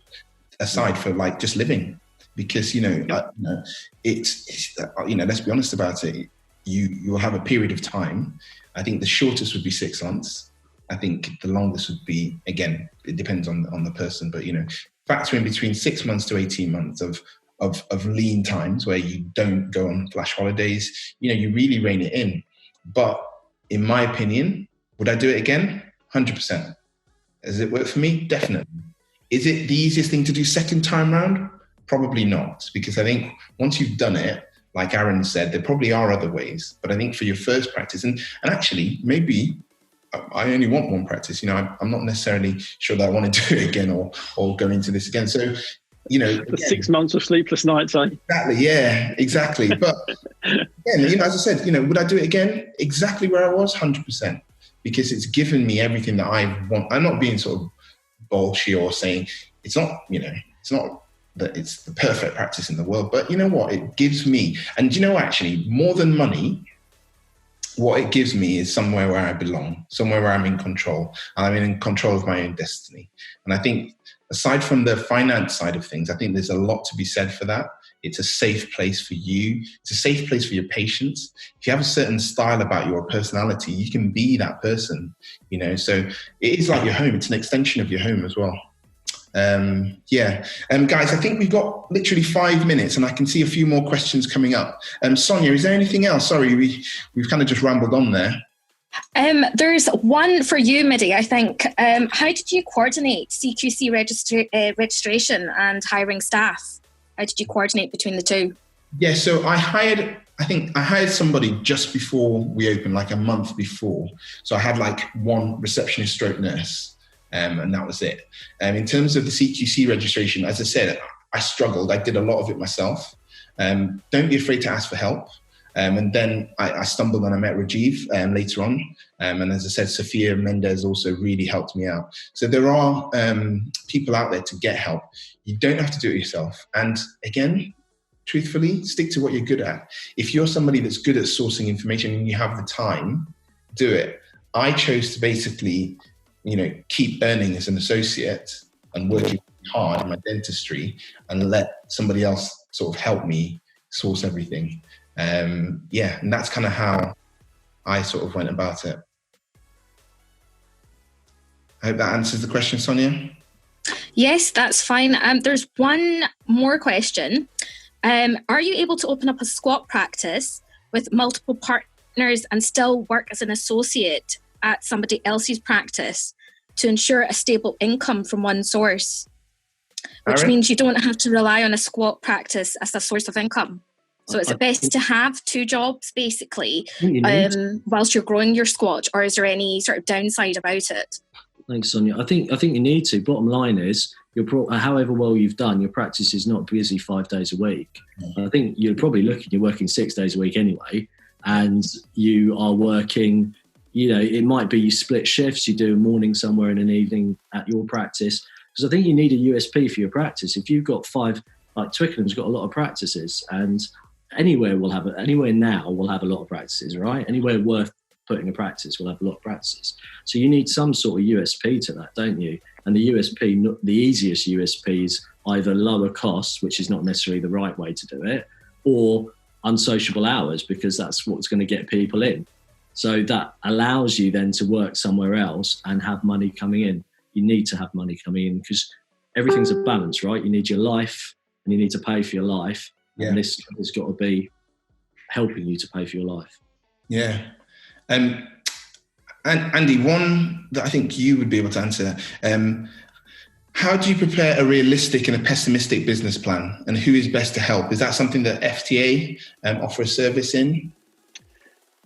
aside for like just living, because it's let's be honest about it. You will have a period of time. I think the shortest would be 6 months. I think the longest would be, again, it depends on the person, but factor in between 6 months to 18 months of lean times where you don't go on flash holidays. You really rein it in. But in my opinion, would I do it again? 100%. Has it worked for me? Definitely. Is it the easiest thing to do second time round? Probably not, because I think once you've done it, like Aaron said, there probably are other ways. But I think for your first practice, and actually maybe I only want one practice, I'm not necessarily sure that I want to do it again or go into this again. So, for 6 months of sleepless nights, Exactly, yeah, exactly. But again, as I said, would I do it again? Exactly where I was, 100%, because it's given me everything that I want. I'm not being sort of bolshy or saying it's not that it's the perfect practice in the world, but you know what? It gives me, and actually more than money, what it gives me is somewhere where I belong, somewhere where I'm in control, and I'm in control of my own destiny. And I think aside from the finance side of things, I think there's a lot to be said for that. It's a safe place for you. It's a safe place for your patients. If you have a certain style about your personality, you can be that person, so it is like your home. It's an extension of your home as well. Guys, I think we've got literally 5 minutes and I can see a few more questions coming up. Sonia, is there anything else? Sorry, we've kind of just rambled on there. There's one for you, Midi, I think. How did you coordinate CQC registration and hiring staff? How did you coordinate between the two? Yeah, so I hired somebody just before we opened, like a month before. So I had like one receptionist stroke nurse, and that was it. In terms of the CQC registration, as I said, I struggled. I did a lot of it myself. Don't be afraid to ask for help. And then I stumbled and I met Rajiv later on. And as I said, Sophia Mendez also really helped me out. So there are people out there to get help. You don't have to do it yourself. And again, truthfully, stick to what you're good at. If you're somebody that's good at sourcing information and you have the time, do it. I chose to basically, keep earning as an associate and working hard in my dentistry and let somebody else sort of help me source everything. And that's kind of how I sort of went about it. I hope that answers the question, Sonia. Yes, that's fine. There's one more question. Are you able to open up a squat practice with multiple partners and still work as an associate at somebody else's practice to ensure a stable income from one source? Which means you don't have to rely on a squat practice as a source of income. So is it best to have two jobs, basically, whilst you're growing your squat, or is there any sort of downside about it? Thanks, Sonia. I think you need to. Bottom line is, however well you've done, your practice is not busy 5 days a week. I think you're probably you're working 6 days a week anyway, and you are working, it might be you split shifts, you do a morning somewhere and an evening at your practice, because I think you need a USP for your practice. If you've got 5, like Twickenham's got a lot of practices, and anywhere now will have a lot of practices, right? Anywhere worth putting a practice will have a lot of practices. So you need some sort of USP to that, don't you? And the USP, the easiest USP is either lower costs, which is not necessarily the right way to do it, or unsociable hours, because that's what's going to get people in. So that allows you then to work somewhere else and have money coming in. You need to have money coming in because everything's a balance, right? You need your life and you need to pay for your life. Yeah. And this has got to be helping you to pay for your life. Yeah. And Andy, one that I think you would be able to answer, how do you prepare a realistic and a pessimistic business plan, and who is best to help? Is that something that FTA offer a service in?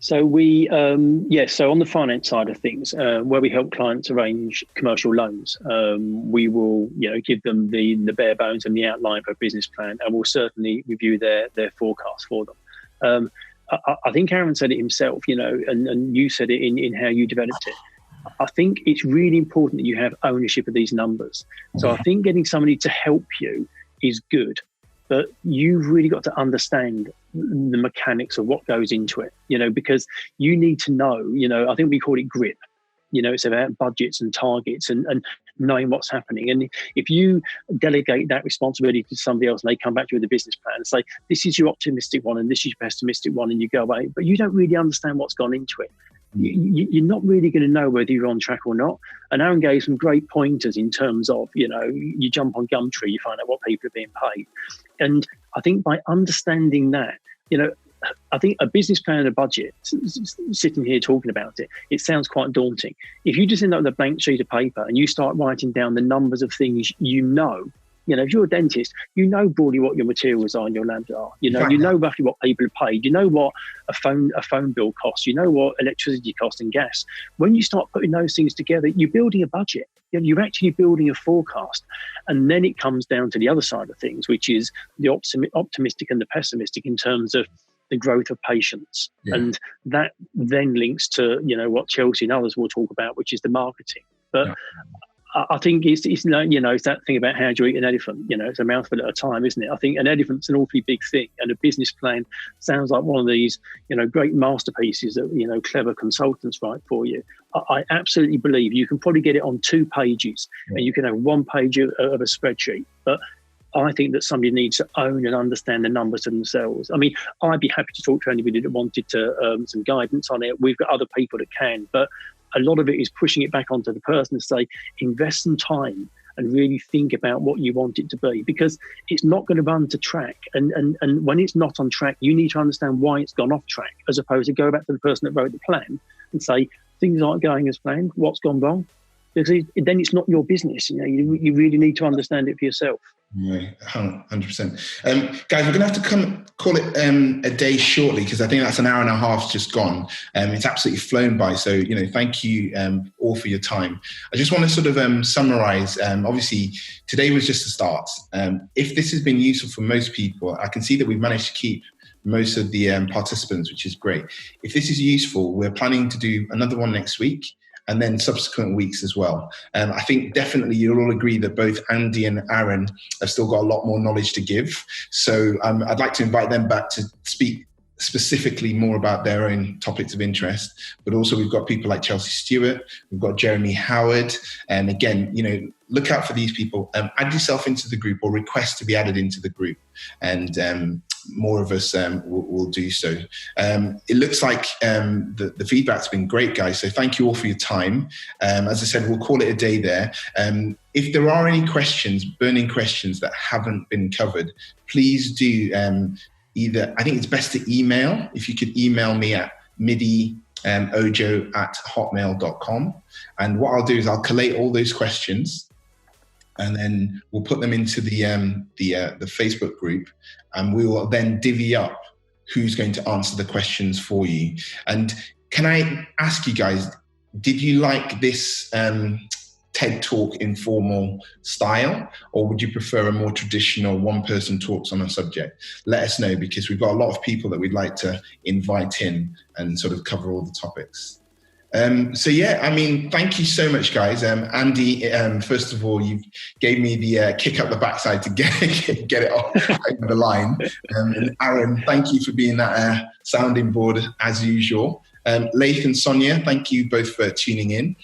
So we, so on the finance side of things, where we help clients arrange commercial loans, we will, give them the bare bones and the outline for a business plan, and we'll certainly review their forecast for them. I think Aaron said it himself, and you said it in how you developed it. I think it's really important that you have ownership of these numbers. So I think getting somebody to help you is good, but you've really got to understand the mechanics of what goes into it, because you need to know, I think we call it grip. It's about budgets and targets and knowing what's happening. And if you delegate that responsibility to somebody else and they come back to you with a business plan and say, this is your optimistic one and this is your pessimistic one, and you go away, but you don't really understand what's gone into it. You're not really going to know whether you're on track or not. And Aaron gave some great pointers in terms of, you jump on Gumtree, you find out what people are being paid. And I think by understanding that, I think a business plan and a budget, sitting here talking about it, it sounds quite daunting. If you just end up with a blank sheet of paper and you start writing down the numbers of things if you're a dentist, broadly what your materials are and your labs are. You know roughly what people are paid. You know what a phone bill costs. You know what electricity costs and gas. When you start putting those things together, you're building a budget. You're actually building a forecast. And then it comes down to the other side of things, which is the optimistic and the pessimistic in terms of the growth of patients. Yeah. And that then links to, what Chelsea and others will talk about, which is the marketing. But yeah. I think it's that thing about how do you eat an elephant? It's a mouthful at a time, isn't it? I think an elephant's an awfully big thing, and a business plan sounds like one of these, great masterpieces that, clever consultants write for you. I absolutely believe you can probably get it on 2 pages, and you can have 1 page of a spreadsheet. But I think that somebody needs to own and understand the numbers themselves. I mean, I'd be happy to talk to anybody that wanted to some guidance on it. We've got other people that can, but a lot of it is pushing it back onto the person to say, invest some time and really think about what you want it to be, because it's not going to run to track. And when it's not on track, you need to understand why it's gone off track, as opposed to go back to the person that wrote the plan and say, things aren't going as planned. What's gone wrong? because then it's not your business. You really need to understand it for yourself. Right, 100%. Guys, we're going to have to call it a day shortly, because I think that's an hour and a half just gone. It's absolutely flown by. So, thank you all for your time. I just want to sort of summarize. Obviously, today was just a start. If this has been useful for most people, I can see that we've managed to keep most of the participants, which is great. If this is useful, we're planning to do another one next week, and then subsequent weeks as well. I think definitely you'll all agree that both Andy and Aaron have still got a lot more knowledge to give. So I'd like to invite them back to speak specifically more about their own topics of interest. But also we've got people like Chelsea Stewart, we've got Jeremy Howard. And again, look out for these people. Add yourself into the group or request to be added into the group. And more of us will do so. It looks like the feedback's been great, guys. So thank you all for your time. As I said, we'll call it a day there. If there are any questions, burning questions that haven't been covered, please do either, I think it's best to email. If you could email me at midiojo@hotmail.com. And what I'll do is I'll collate all those questions, and then we'll put them into the Facebook group, and we will then divvy up who's going to answer the questions for you. And can I ask you guys, did you like this TED Talk informal style, or would you prefer a more traditional one-person talks on a subject? Let us know, because we've got a lot of people that we'd like to invite in and sort of cover all the topics. Thank you so much, guys. Andy, first of all, you gave me the kick up the backside to get it off the line. And Aaron, thank you for being that sounding board as usual. Leith and Sonia, thank you both for tuning in.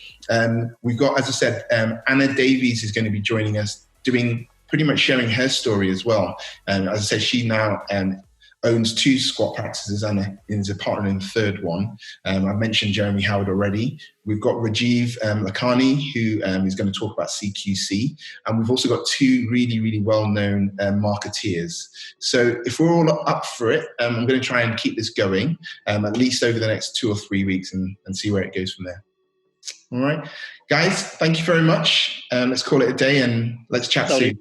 We've got, as I said, Anna Davies is going to be joining us, doing pretty much sharing her story as well. As I said, she now owns 2 squat practices and is a partner in the 3rd one. I mentioned Jeremy Howard already. We've got Rajiv Lakhani, who is going to talk about CQC. And we've also got 2 really, really well-known marketeers. So if we're all up for it, I'm going to try and keep this going, at least over the next 2 or 3 weeks, and see where it goes from there. All right. Guys, thank you very much. Let's call it a day, and let's chat soon.